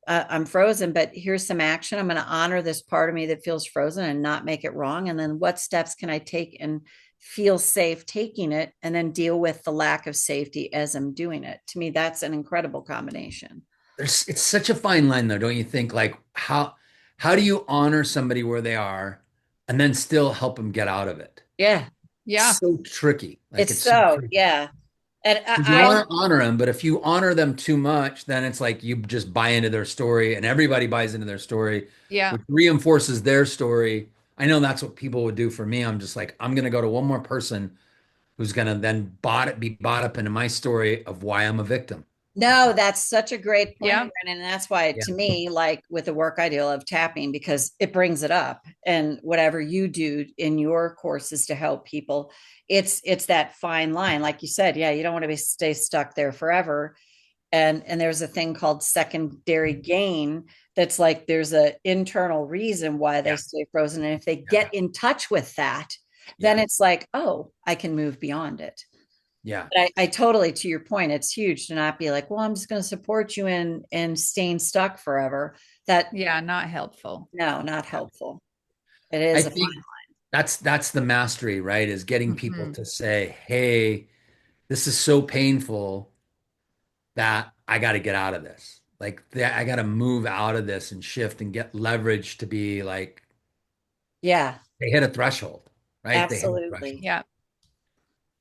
Speaker 1: I'm frozen, but here's some action. I'm going to honor this part of me that feels frozen and not make it wrong. And then what steps can I take and feel safe taking it and then deal with the lack of safety as I'm doing it? To me, that's an incredible combination.
Speaker 2: It's such a fine line though, don't you think? Like how do you honor somebody where they are and then still help them get out of it?
Speaker 1: Yeah.
Speaker 3: Yeah.
Speaker 2: So tricky. Like
Speaker 1: It's
Speaker 2: it's so
Speaker 1: so,
Speaker 2: tricky.
Speaker 1: yeah. And
Speaker 2: You want to honor them, but if you honor them too much, then it's like you just buy into their story and everybody buys into their story,
Speaker 3: Yeah.
Speaker 2: which reinforces their story. I know that's what people would do for me. I'm just like, I'm going to go to one more person who's going to then be bought up into my story of why I'm a victim.
Speaker 1: No, that's such a great point,
Speaker 3: Yeah.
Speaker 1: Brandon. And that's why,
Speaker 2: Yeah.
Speaker 1: to me, like with the work I do, I love tapping because it brings it up. And whatever you do in your courses to help people, it's that fine line. Like you said, yeah, you don't want to stay stuck there forever. And there's a thing called secondary gain that's like there's a internal reason why they
Speaker 2: Yeah.
Speaker 1: stay frozen. And if they
Speaker 2: Yeah.
Speaker 1: get in touch with that, then
Speaker 2: Yeah.
Speaker 1: it's like, oh, I can move beyond it.
Speaker 2: Yeah.
Speaker 1: But I totally, to your point, it's huge to not be like, well, I'm just going to support you in staying stuck forever. That
Speaker 3: Yeah. Not helpful.
Speaker 1: no, not
Speaker 2: Yeah.
Speaker 1: helpful. It
Speaker 2: I
Speaker 1: is a fine.
Speaker 2: think that's the mastery, right? Is getting people
Speaker 3: Mhm.
Speaker 2: to say, "Hey, this is so painful that I got to get out of this. Like I got to move out of this and shift and get leverage to be like
Speaker 1: Yeah,
Speaker 2: they hit a threshold, right? They hit a threshold.
Speaker 1: absolutely.
Speaker 3: Yeah.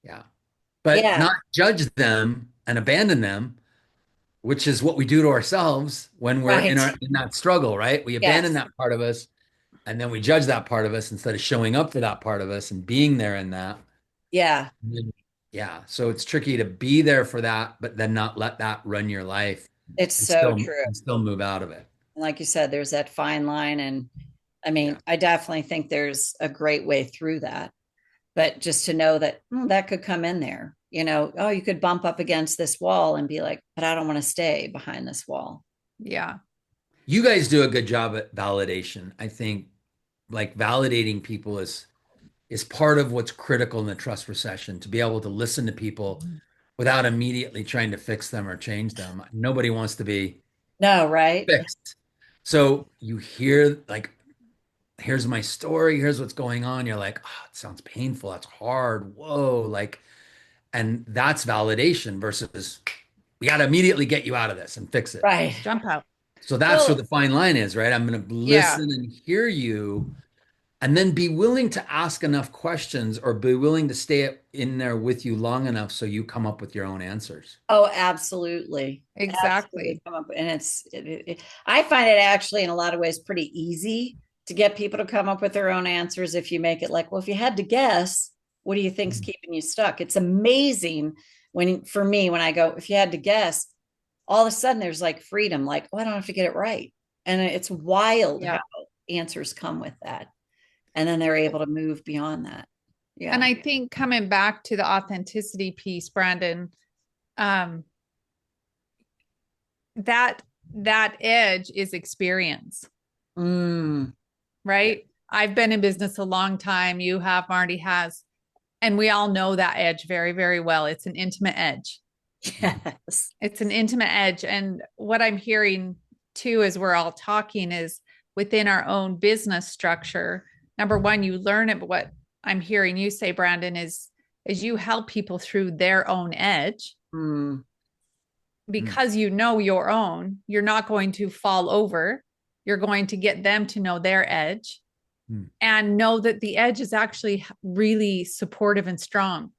Speaker 2: Yeah. But
Speaker 1: Yeah,
Speaker 2: not judge them and abandon them, which is what we do to ourselves when we're
Speaker 1: right.
Speaker 2: in that struggle, right? We abandon
Speaker 1: Yes.
Speaker 2: that part of us and then we judge that part of us instead of showing up for that part of us and being there in that.
Speaker 1: Yeah,
Speaker 2: Yeah. So it's tricky to be there for that, but then not let that run your life
Speaker 1: it's so true.
Speaker 2: and still move out of it.
Speaker 1: And like you said, there's that fine line. And I mean,
Speaker 2: Yeah.
Speaker 1: I definitely think there's a great way through that. But just to know that that could come in there, oh, you could bump up against this wall and be like, but I don't want to stay behind this wall.
Speaker 3: Yeah.
Speaker 2: You guys do a good job at validation. I think like validating people is part of what's critical in the trust recession to be able to listen to people without immediately trying to fix them or change them. Nobody wants to be
Speaker 1: No, right?
Speaker 2: fixed. So you hear like, here's my story, here's what's going on. You're like, oh, it sounds painful. That's hard. Whoa. Like, and that's validation versus we got to immediately get you out of this and fix it.
Speaker 1: Right.
Speaker 3: Jump out.
Speaker 2: So that's where
Speaker 1: Well,
Speaker 2: the fine line is, right? I'm going to
Speaker 3: Yeah.
Speaker 2: listen and hear you and then be willing to ask enough questions or be willing to stay in there with you long enough so you come up with your own answers.
Speaker 1: oh, absolutely. Absolutely
Speaker 3: Exactly.
Speaker 1: come up. And I find it actually in a lot of ways pretty easy to get people to come up with their own answers. If you make it like, well, if you had to guess, what do you think's
Speaker 2: Mm.
Speaker 1: keeping you stuck? It's amazing when, for me, when I go, if you had to guess, all of a sudden there's like freedom, like, oh, I don't have to get it right. And it's wild how
Speaker 3: Yeah.
Speaker 1: answers come with that. And then they're able to move beyond that.
Speaker 3: And
Speaker 1: Yeah.
Speaker 3: I think coming back to the authenticity piece, Brandon, um, that that edge is experience,
Speaker 1: Mm. Yeah.
Speaker 3: right? I've been in business a long time. You have, Marty has, and we all know that edge very, very well. It's an intimate edge.
Speaker 1: Yes.
Speaker 3: It's an intimate edge. And what I'm hearing too, as we're all talking, is within our own business structure. Number one, you learn it, but what I'm hearing you say, Brandon, is you help people through their own edge
Speaker 1: Mm.
Speaker 2: Mm.
Speaker 3: because you know your own. You're not going to fall over. You're going to get them to know their edge
Speaker 2: Mm.
Speaker 3: and know that the edge is actually really supportive and strong.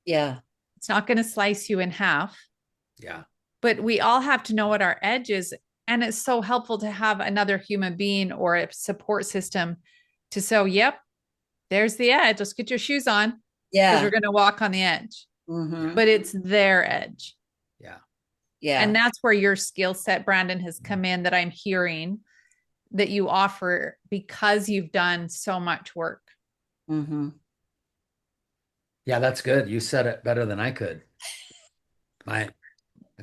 Speaker 1: Yeah.
Speaker 3: It's not going to slice you in half.
Speaker 2: Yeah.
Speaker 3: But we all have to know what our edge is. And it's so helpful to have another human being or a support system to say, yep, there's the edge. Let's get your shoes on because we're
Speaker 1: Yeah.
Speaker 3: going to walk on the edge.
Speaker 1: Mm-hmm.
Speaker 3: But it's their edge.
Speaker 2: Yeah.
Speaker 3: And
Speaker 1: Yeah.
Speaker 3: that's where your skill set, Brandon, has come in that I'm hearing that you offer because you've done so much work.
Speaker 1: Mm-hmm.
Speaker 2: Yeah, that's good. You said it better than I could. My,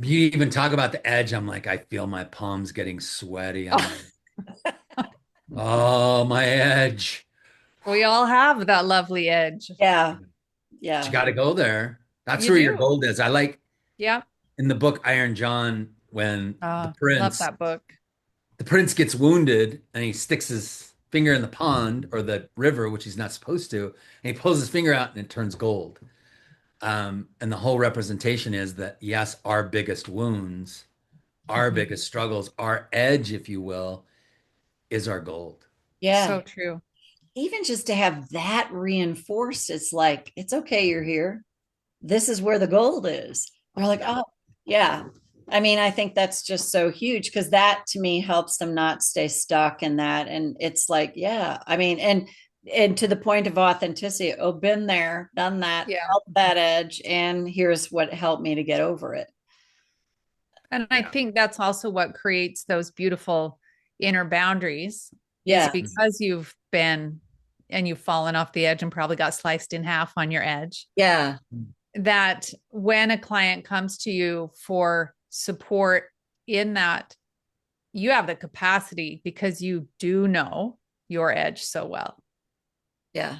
Speaker 2: you even talk about the edge. I'm like, I feel my palms getting sweaty. I'm
Speaker 3: Oh,
Speaker 2: like, oh, my edge.
Speaker 3: we all have that lovely edge.
Speaker 1: Yeah.
Speaker 2: But you
Speaker 1: Yeah.
Speaker 2: got to go there. That's
Speaker 3: You
Speaker 2: where your
Speaker 3: do.
Speaker 2: gold is. I like
Speaker 3: Yeah.
Speaker 2: in the book Iron John when
Speaker 3: Love that book.
Speaker 2: the prince gets wounded and he sticks his finger in the pond or the river, which he's not supposed to, and he pulls his finger out and it turns gold. And the whole representation is that yes, our biggest wounds, our
Speaker 3: Mhm.
Speaker 2: biggest struggles, our edge, if you will, is our gold.
Speaker 1: Yeah.
Speaker 3: So true.
Speaker 1: Even just to have that reinforced, it's like, it's okay, you're here. This is where the gold is. We're like,
Speaker 2: Yeah.
Speaker 1: oh, yeah. I mean, I think that's just so huge because that to me helps them not stay stuck in that. And it's like, yeah, I mean, and to the point of authenticity, oh, been there, done that,
Speaker 3: Yeah.
Speaker 1: felt that edge, and here's what helped me to get over it.
Speaker 3: And I
Speaker 2: Yeah.
Speaker 3: think that's also what creates those beautiful inner boundaries is
Speaker 1: Yeah.
Speaker 3: because you've been and you've fallen off the edge and probably got sliced in half on your edge.
Speaker 1: Yeah.
Speaker 3: That when a client comes to you for support in that, you have the capacity because you do know your edge so well.
Speaker 1: Yeah.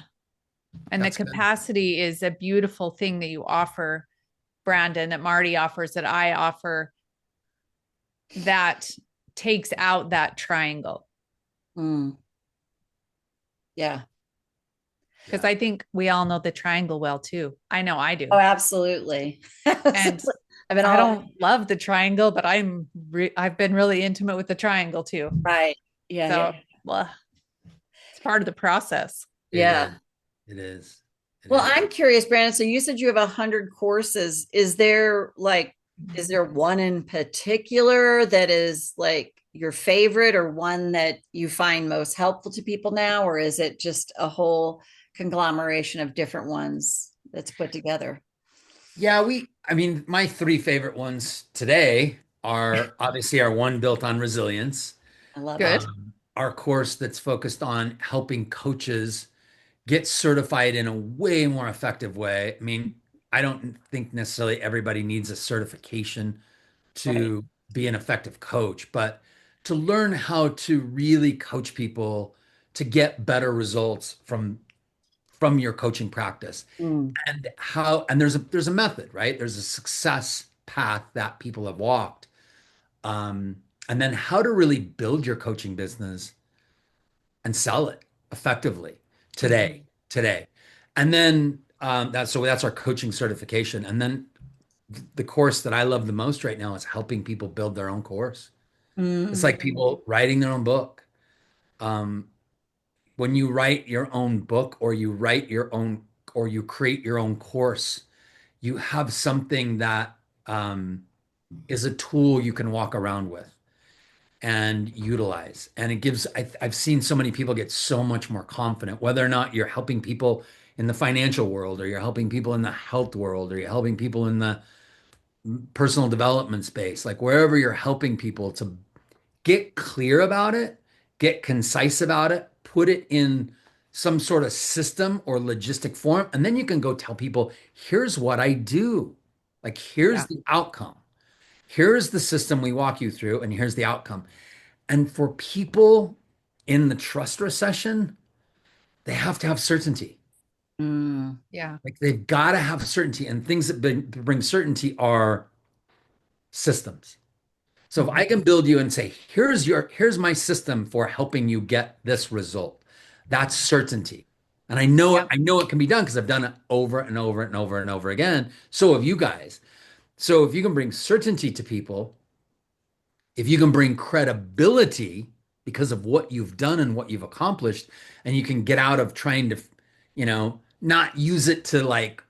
Speaker 3: And the
Speaker 2: That's good.
Speaker 3: capacity is a beautiful thing that you offer, Brandon, that Marty offers, that I offer, that takes out that triangle.
Speaker 1: Mm. Yeah.
Speaker 3: Because
Speaker 2: Yeah.
Speaker 3: I think we all know the triangle well too. I know I do.
Speaker 1: Oh, absolutely.
Speaker 3: And
Speaker 1: I've been
Speaker 3: I
Speaker 1: all
Speaker 3: don't love the triangle, but I've been really intimate with the triangle too.
Speaker 1: right. Yeah.
Speaker 3: So,
Speaker 1: Yeah.
Speaker 3: well, it's part of the process.
Speaker 2: It
Speaker 1: Yeah.
Speaker 2: is. It is. It
Speaker 1: Well,
Speaker 2: is.
Speaker 1: I'm curious, Brandon. So you said you have 100 courses. Is there one in particular that is like your favorite or one that you find most helpful to people now? Or is it just a whole conglomeration of different ones that's put together?
Speaker 2: Yeah, I mean, my three favorite ones today are obviously our one built on resilience,
Speaker 1: I love it.
Speaker 3: Good.
Speaker 2: our course that's focused on helping coaches get certified in a way more effective way. I mean, I don't think necessarily everybody needs a certification
Speaker 1: Right.
Speaker 2: to be an effective coach, but to learn how to really coach people to get better results from your coaching practice
Speaker 1: Mm.
Speaker 2: and there's a method, right? There's a success path that people have walked. And then how to really build your coaching business and sell it effectively
Speaker 3: Mhm.
Speaker 2: today. And then that's our coaching certification. And then the course that I love the most right now is helping people build their own course. It's
Speaker 1: Mm.
Speaker 2: like people writing their own book. Um, when you write your own book or you create your own course, you have something that is a tool you can walk around with. and utilize. And it gives, I've seen so many people get so much more confident, whether or not you're helping people in the financial world, or you're helping people in the health world, or you're helping people in the personal development space, like wherever you're helping people to get clear about it, get concise about it, put it in some sort of system or logistic form. And then you can go tell people, here's what I do. Like, here's
Speaker 3: Yeah.
Speaker 2: the outcome. Here's the system we walk you through, and here's the outcome. And for people in the trust recession, they have to have certainty.
Speaker 1: Mm,
Speaker 3: Yeah.
Speaker 2: Like, they've got to have certainty. And things that bring certainty are systems. So if
Speaker 3: Mhm.
Speaker 2: I can build you and say, here's my system for helping you get this result, that's certainty. And
Speaker 3: Yep.
Speaker 2: I know it can be done because I've done it over and over and over and over again. So have you guys. So if you can bring certainty to people, if you can bring credibility because of what you've done and what you've accomplished, and you can get out of trying to, not use it to like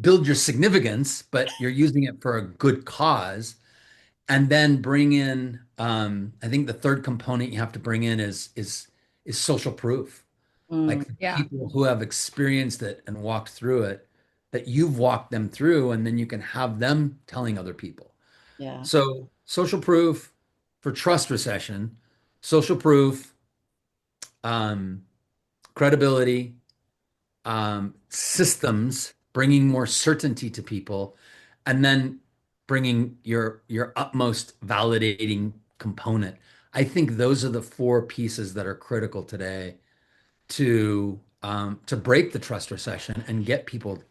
Speaker 2: build your significance, but you're using it for a good cause. And then bring in, I think the third component you have to bring in is social proof.
Speaker 1: mm,
Speaker 2: Like the
Speaker 3: Yeah.
Speaker 2: people who have experienced it and walked through it, that you've walked them through, and then you can have them telling other people.
Speaker 1: yeah.
Speaker 2: So social proof for trust recession, social proof, um, credibility, systems, bringing more certainty to people, and then bringing your utmost validating component. I think those are the four pieces that are critical today to break the trust recession and get people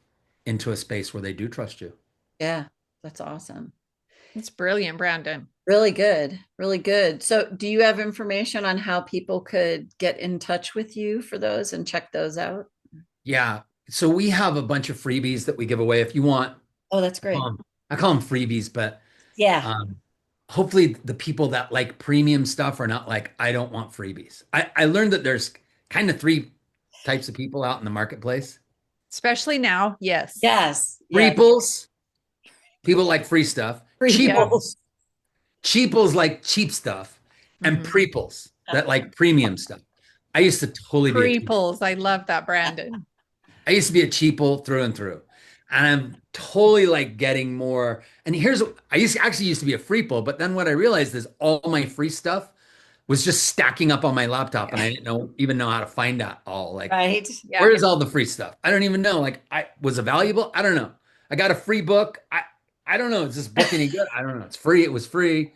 Speaker 2: into a space where they do trust you.
Speaker 1: Yeah. That's awesome.
Speaker 3: It's brilliant, Brandon.
Speaker 1: Really good. Really good. So, do you have information on how people could get in touch with you for those and check those out?
Speaker 2: Yeah. So we have a bunch of freebies that we give away. If you want,
Speaker 1: Oh, that's
Speaker 2: I call
Speaker 1: great.
Speaker 2: them, I call them freebies, but
Speaker 1: Yeah.
Speaker 2: um, hopefully the people that like premium stuff are not like, I don't want freebies. I learned that there's kind of three types of people out in the marketplace.
Speaker 3: Especially now. Yes.
Speaker 1: Yes. Yeah.
Speaker 2: Freeples, people like free stuff.
Speaker 1: Free
Speaker 3: Yeah.
Speaker 1: people.
Speaker 2: Cheaples, cheaples like cheap stuff. And
Speaker 3: Mhm.
Speaker 2: preples that like premium stuff. I used to totally be a cheap.
Speaker 3: Pre-pulls. I love that, Brandon.
Speaker 2: I used to be a cheapo through and through. And I'm totally like getting more. And here's, actually used to be a freepo, but then what I realized is all my free stuff was just stacking up on my laptop, and I didn't even know how to find that all. Like,
Speaker 1: Right.
Speaker 3: Yeah.
Speaker 2: where's all the free stuff? I don't even know. Like, I was it valuable? I don't know. I got a free book. I don't know. Is this book any good? I don't know. It's free. It was free.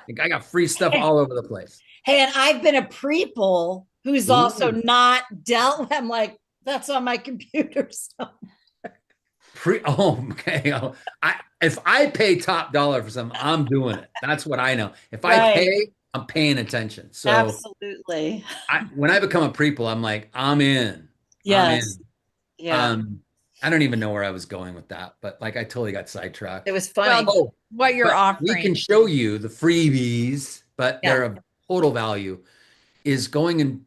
Speaker 2: Like, I got free stuff all over the place.
Speaker 1: Hey, and I've been a preeple who's also
Speaker 2: Ooh.
Speaker 1: not dealt with. I'm like, that's on my computer. So
Speaker 2: Okay. Oh, if I pay top dollar for something, I'm doing it. That's what I know. If I
Speaker 1: right.
Speaker 2: pay, I'm paying attention. So
Speaker 1: Absolutely.
Speaker 2: when I become a prequel, I'm like, I'm in. I'm
Speaker 1: Yes.
Speaker 2: in.
Speaker 1: Yeah.
Speaker 2: Um, I don't even know where I was going with that, but like I totally got sidetracked.
Speaker 1: It was funny.
Speaker 3: Well,
Speaker 2: Oh,
Speaker 3: what you're
Speaker 2: but we can
Speaker 3: offering.
Speaker 2: show you the freebies, but
Speaker 1: Yeah.
Speaker 2: they're of total value, is going and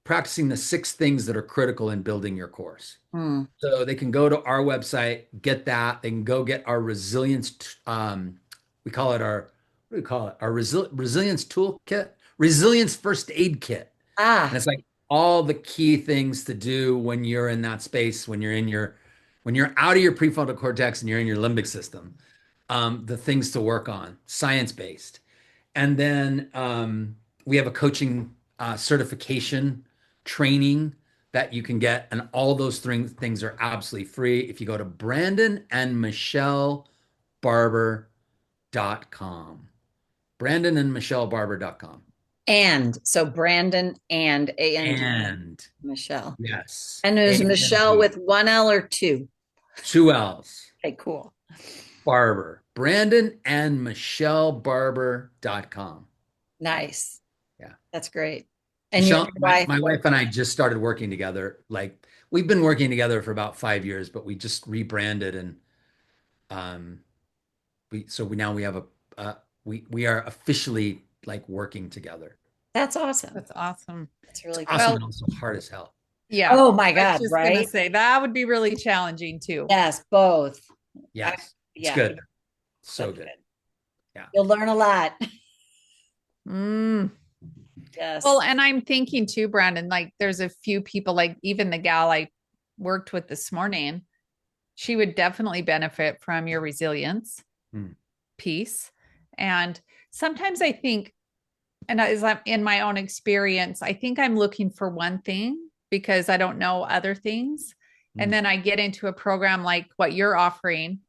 Speaker 2: practicing the 6 things that are critical in building your course.
Speaker 1: Hmm.
Speaker 2: So they can go to our website, get that. They can go get our resilience. We call it our, what do we call it? Our resilience toolkit, resilience first aid kit. And
Speaker 1: Ah,
Speaker 2: it's like all the key things to do when you're in that space, when you're out of your prefrontal cortex and you're in your limbic system. The things to work on, science based. And then we have a coaching certification training that you can get. And all those things are absolutely free if you go to brandonandmichellebarber.com. Brandonandmichellebarber.com.
Speaker 1: and so Brandon and A-N-D,
Speaker 2: And
Speaker 1: Michelle.
Speaker 2: yes,
Speaker 1: And is Michelle
Speaker 2: and
Speaker 1: with one L or two?
Speaker 2: 2 L's.
Speaker 1: Okay, cool.
Speaker 2: Barber. Brandonandmichellebarber.com.
Speaker 1: Nice.
Speaker 2: Yeah.
Speaker 1: That's great. And you and
Speaker 2: Michelle,
Speaker 1: your wife
Speaker 2: my wife
Speaker 1: work.
Speaker 2: and I just started working together. Like, we've been working together for about 5 years, but we just rebranded, and um now we have we are officially like working together.
Speaker 1: That's awesome.
Speaker 3: That's awesome.
Speaker 1: That's
Speaker 2: It's
Speaker 1: really cool.
Speaker 2: awesome
Speaker 3: Well,
Speaker 2: and also hard as hell.
Speaker 3: yeah.
Speaker 1: Oh my
Speaker 3: I was
Speaker 1: God,
Speaker 3: just gonna
Speaker 1: right?
Speaker 3: say that would be really challenging too.
Speaker 1: Yes, both. I,
Speaker 2: Yes, it's
Speaker 1: yeah,
Speaker 2: good. So
Speaker 1: that's
Speaker 2: good.
Speaker 1: good.
Speaker 2: Yeah.
Speaker 1: You'll learn a lot.
Speaker 3: Mm.
Speaker 1: Yes.
Speaker 3: Well, and I'm thinking too, Brandon, like there's a few people, like even the gal I worked with this morning, she would definitely benefit from your resilience
Speaker 2: Mm.
Speaker 3: piece. And sometimes I think, and as I'm in my own experience, I think I'm looking for one thing because I don't know other things. And
Speaker 2: Mm.
Speaker 3: then I get into a program like what you're offering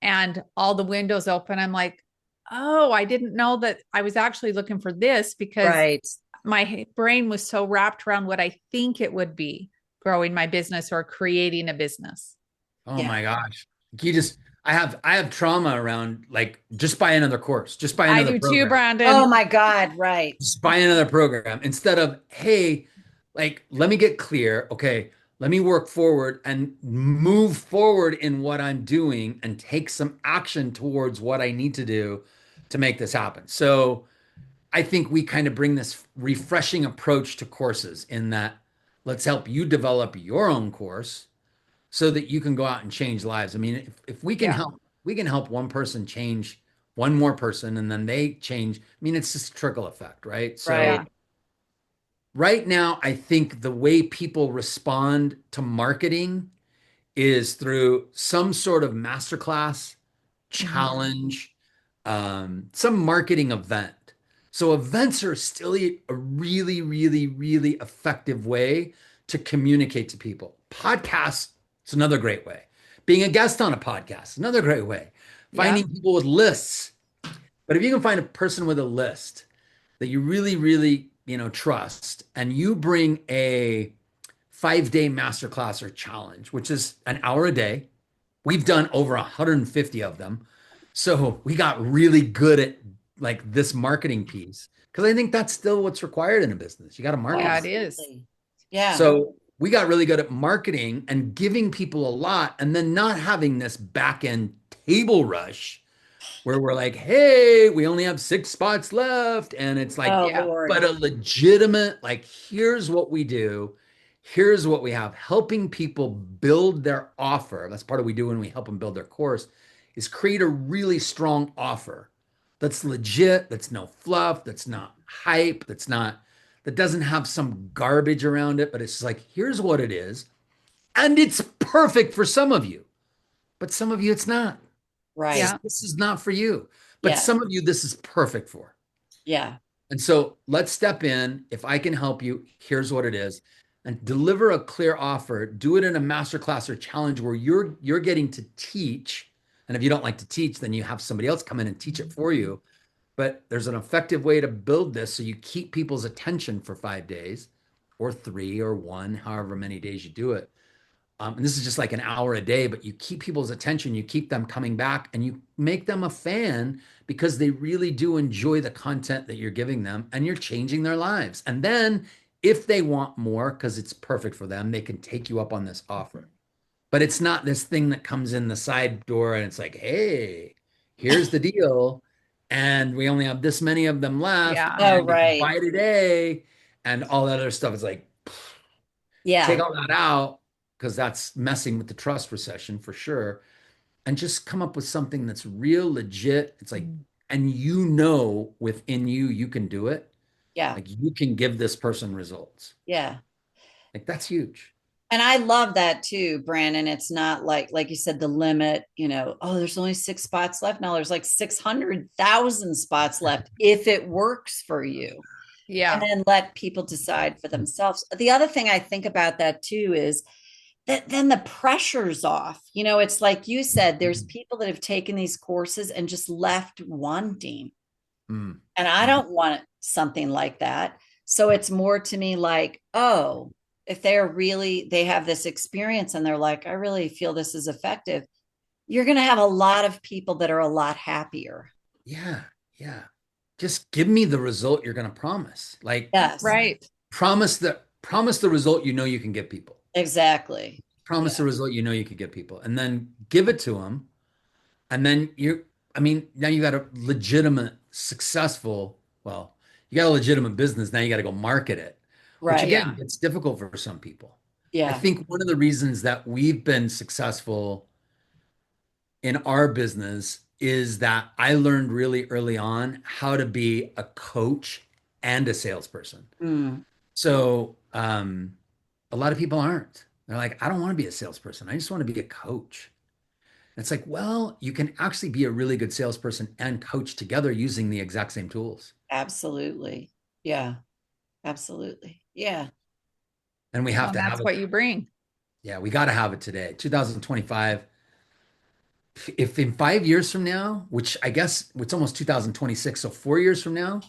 Speaker 3: and all the windows open. I'm like, oh, I didn't know that I was actually looking for this because
Speaker 1: Right.
Speaker 3: my brain was so wrapped around what I think it would be growing my business or creating a business.
Speaker 2: Oh
Speaker 1: Yeah.
Speaker 2: my gosh. You just I have trauma around like just buy another course, just buy
Speaker 3: I
Speaker 2: another
Speaker 3: do too,
Speaker 2: program.
Speaker 1: Oh
Speaker 3: Brandon.
Speaker 1: my God. Right.
Speaker 2: Just buy another program instead of, hey, like, let me get clear. Okay, let me work forward and move forward in what I'm doing and take some action towards what I need to do to make this happen. So I think we kind of bring this refreshing approach to courses in that let's help you develop your own course so that you can go out and change lives. I mean, if
Speaker 3: Yeah.
Speaker 2: we can help one person change one more person and then they change. I mean, it's just a trickle effect, right?
Speaker 1: Right.
Speaker 2: So right now, I think the way people respond to marketing is through some sort of masterclass,
Speaker 3: Mhm.
Speaker 2: challenge, some marketing event. So events are still a really, really, really effective way to communicate to people. Podcasts, it's another great way. Being a guest on a podcast, another great way.
Speaker 3: Yeah.
Speaker 2: Finding people with lists. But if you can find a person with a list that you really, really, trust, and you bring a 5-day masterclass or challenge, which is an hour a day. We've done over 150 of them. So we got really good at like this marketing piece because I think that's still what's required in a business. You got to
Speaker 1: Oh,
Speaker 2: market.
Speaker 3: Yeah, it is.
Speaker 1: absolutely. Yeah.
Speaker 2: So we got really good at marketing and giving people a lot and then not having this back end table rush where we're like, hey, we only have 6 spots left. And it's like,
Speaker 1: Oh,
Speaker 3: Yeah.
Speaker 1: Lord.
Speaker 2: but a legitimate, like, here's what we do. Here's what we have. Helping people build their offer. That's part of what we do when we help them build their course, is create a really strong offer that's legit, that's no fluff, that's not hype, that doesn't have some garbage around it, but it's just like, here's what it is. And it's perfect for some of you, but some of you it's not.
Speaker 1: Right.
Speaker 3: Yeah.
Speaker 2: This is not for you. But
Speaker 1: Yeah.
Speaker 2: some of you, this is perfect for.
Speaker 1: Yeah.
Speaker 2: And so let's step in. If I can help you, here's what it is. And deliver a clear offer. Do it in a masterclass or challenge where you're getting to teach. And if you don't like to teach, then you have somebody else come in and teach it for you. But there's an effective way to build this so you keep people's attention for 5 days or 3 or 1, however many days you do it. And this is just like an hour a day, but you keep people's attention, you keep them coming back, and you make them a fan because they really do enjoy the content that you're giving them and you're changing their lives. And then if they want more, because it's perfect for them, they can take you up on this offer. But it's not this thing that comes in the side door and it's like, hey, here's the deal. And we only have this many of them left,
Speaker 3: Yeah.
Speaker 1: Oh,
Speaker 2: and if you
Speaker 1: right.
Speaker 2: buy today and all that other stuff, it's like, take
Speaker 1: Yeah.
Speaker 2: all that out because that's messing with the trust recession for sure. And just come up with something that's real legit. It's like,
Speaker 3: Mm.
Speaker 2: and within you, you can do it.
Speaker 1: Yeah.
Speaker 2: Like you can give this person results.
Speaker 1: Yeah.
Speaker 2: Like that's huge.
Speaker 1: And I love that too, Brandon. It's not like you said, the limit, oh, there's only 6 spots left. No, there's like 600,000 spots left if it works for you. And
Speaker 3: Yeah.
Speaker 1: then let people decide for themselves. The other thing I think about that too is that then the pressure's off. It's like you said, there's people that have taken these courses and just left wanting.
Speaker 2: Mm.
Speaker 1: And I
Speaker 2: Mm.
Speaker 1: don't want something like that. So it's more to me like, oh, if they have this experience and they're like, I really feel this is effective, you're going to have a lot of people that are a lot happier.
Speaker 2: Yeah. Yeah. Just give me the result you're going to promise. Like
Speaker 1: Yes,
Speaker 3: Right.
Speaker 2: promise the result you know you can give people.
Speaker 1: exactly.
Speaker 2: Promise
Speaker 1: Yeah,
Speaker 2: the result you know you could give people. And then give it to them. And then I mean, now you got a legitimate, successful, well, you got a legitimate business. Now you got to go market it, which
Speaker 1: right.
Speaker 2: again,
Speaker 3: Yeah.
Speaker 2: it's difficult for some people. I
Speaker 1: Yeah,
Speaker 2: think one of the reasons that we've been successful in our business is that I learned really early on how to be a coach and a salesperson.
Speaker 1: Mm,
Speaker 2: So a lot of people aren't. They're like, I don't want to be a salesperson. I just want to be a coach. And it's like, well, you can actually be a really good salesperson and coach together using the exact same tools.
Speaker 1: absolutely. Yeah, absolutely. Yeah.
Speaker 2: And we have
Speaker 3: Well,
Speaker 2: to have
Speaker 3: that's
Speaker 2: it.
Speaker 3: what you bring.
Speaker 2: Yeah, we got to have it today. 2025. If in 5 years from now, which I guess it's almost 2026, so 4 years from now,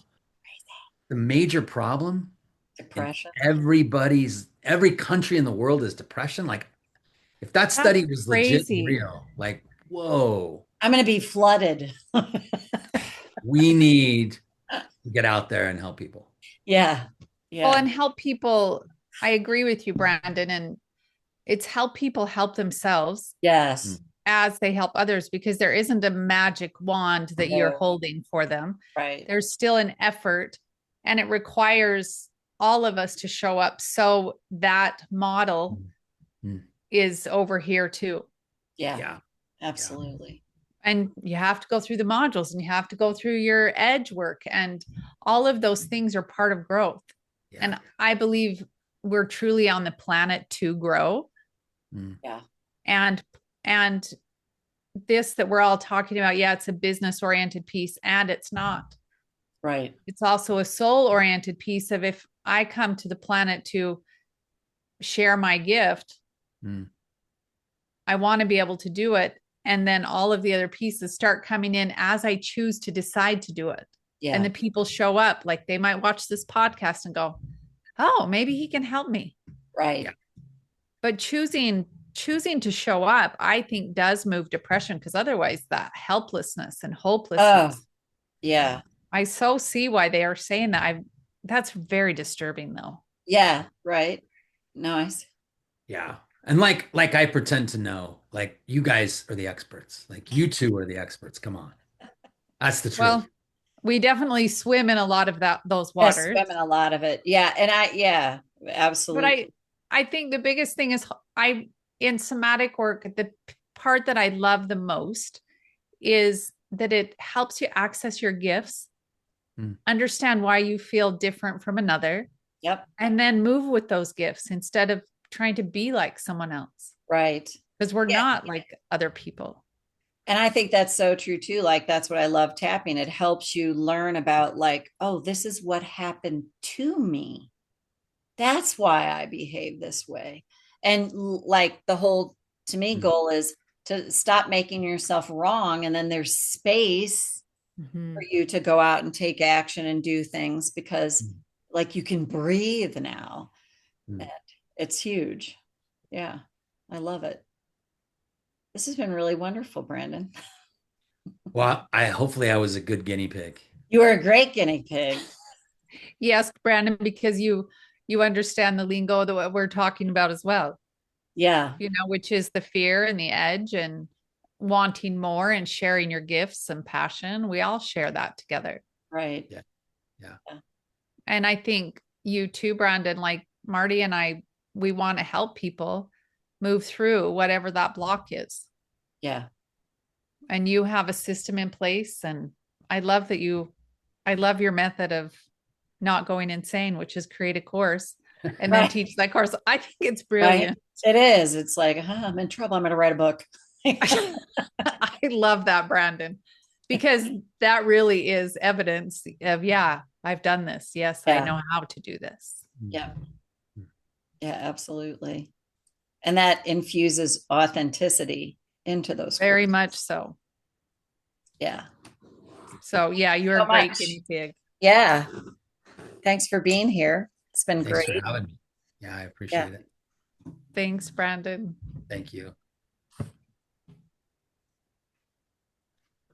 Speaker 2: the major problem in
Speaker 1: Depression.
Speaker 2: every country in the world is depression. Like, if that
Speaker 3: That's
Speaker 2: study was legit and
Speaker 3: crazy.
Speaker 2: real, like, whoa,
Speaker 1: I'm going to be flooded.
Speaker 2: we need to get out there and help people.
Speaker 1: Yeah.
Speaker 3: Well,
Speaker 1: Yeah.
Speaker 3: and help people. I agree with you, Brandon. And it's help people help themselves
Speaker 1: Yes.
Speaker 3: as they help others because there isn't a magic wand that you're
Speaker 1: No.
Speaker 3: holding for them.
Speaker 1: Right.
Speaker 3: There's still an effort and it requires all of us to show up. So that model
Speaker 2: Mm.
Speaker 3: is over here too.
Speaker 1: Yeah.
Speaker 2: Yeah, yeah,
Speaker 1: Absolutely.
Speaker 3: And you have to go through the modules and you have to go through your edge work and all of those things are part of growth.
Speaker 2: yeah.
Speaker 3: And I believe we're truly on the planet to grow.
Speaker 2: Mm.
Speaker 1: Yeah.
Speaker 3: And this that we're all talking about, yeah, it's a business oriented piece and it's not.
Speaker 1: Right.
Speaker 3: It's also a soul oriented piece of if I come to the planet to share my gift,
Speaker 2: Mm.
Speaker 3: I want to be able to do it. And then all of the other pieces start coming in as I choose to decide to do it. And
Speaker 1: Yeah.
Speaker 3: the people show up, like they might watch this podcast and go, oh, maybe he can help me.
Speaker 1: Right.
Speaker 2: Yeah.
Speaker 3: But choosing to show up, I think does move depression because otherwise that helplessness and
Speaker 1: Oh,
Speaker 3: hopelessness.
Speaker 1: yeah.
Speaker 3: I so see why they are saying that. That's very disturbing though.
Speaker 1: Yeah. Right. Nice.
Speaker 2: Yeah. And like I pretend to know, like you guys are the experts. Like you two are the experts. Come on. That's the truth.
Speaker 3: Well, we definitely swim in a lot of those
Speaker 1: Yes.
Speaker 3: waters.
Speaker 1: Swimming a lot of it. Yeah. And yeah,
Speaker 3: But
Speaker 1: absolutely.
Speaker 3: I think the biggest thing is I in somatic work, the part that I love the most is that it helps you access your gifts,
Speaker 2: Mm.
Speaker 3: understand why you feel different from another,
Speaker 1: Yep.
Speaker 3: and then move with those gifts instead of trying to be like someone else
Speaker 1: Right.
Speaker 3: because we're
Speaker 1: Yeah.
Speaker 3: not like other people.
Speaker 1: And I think that's so true too. Like that's what I love tapping. It helps you learn about like, oh, this is what happened to me. That's why I behave this way. And like the whole to me
Speaker 2: Mm.
Speaker 1: goal is to stop making yourself wrong and then there's space
Speaker 3: Mm-hmm.
Speaker 1: for you to go out and take action and do things because
Speaker 2: Mm.
Speaker 1: like you can breathe now.
Speaker 2: Mm.
Speaker 1: It's huge. Yeah. I love it. This has been really wonderful, Brandon.
Speaker 2: Well, hopefully I was a good guinea pig.
Speaker 1: You are a great guinea pig.
Speaker 3: Yes, Brandon, because you understand the lingo that we're talking about as well,
Speaker 1: Yeah.
Speaker 3: which is the fear and the edge and wanting more and sharing your gifts and passion. We all share that together.
Speaker 1: Right.
Speaker 2: Yeah. Yeah.
Speaker 3: And I think you too, Brandon, like Marty and I, we want to help people move through whatever that block is.
Speaker 1: Yeah.
Speaker 3: And you have a system in place. And I love I love your method of not going insane, which is create a course and then
Speaker 1: Right.
Speaker 3: teach that course. I think it's
Speaker 1: Right.
Speaker 3: brilliant.
Speaker 1: It is. It's like, I'm in trouble. I'm going to write a book.
Speaker 3: I love that, Brandon, because that really is evidence of, yeah, I've done this. Yes, I
Speaker 1: Yeah.
Speaker 3: know how to do this.
Speaker 1: Yeah. Yeah, absolutely. And that infuses authenticity into those
Speaker 3: Very
Speaker 1: courses.
Speaker 3: much so.
Speaker 1: Yeah.
Speaker 3: So, yeah, you're
Speaker 1: So
Speaker 3: a great
Speaker 1: much.
Speaker 3: guinea pig.
Speaker 1: Yeah. Thanks for being here. It's been
Speaker 2: Thanks
Speaker 1: great.
Speaker 2: for having me. Yeah, I
Speaker 1: Yeah.
Speaker 2: appreciate it.
Speaker 3: Thanks, Brandon.
Speaker 2: Thank you.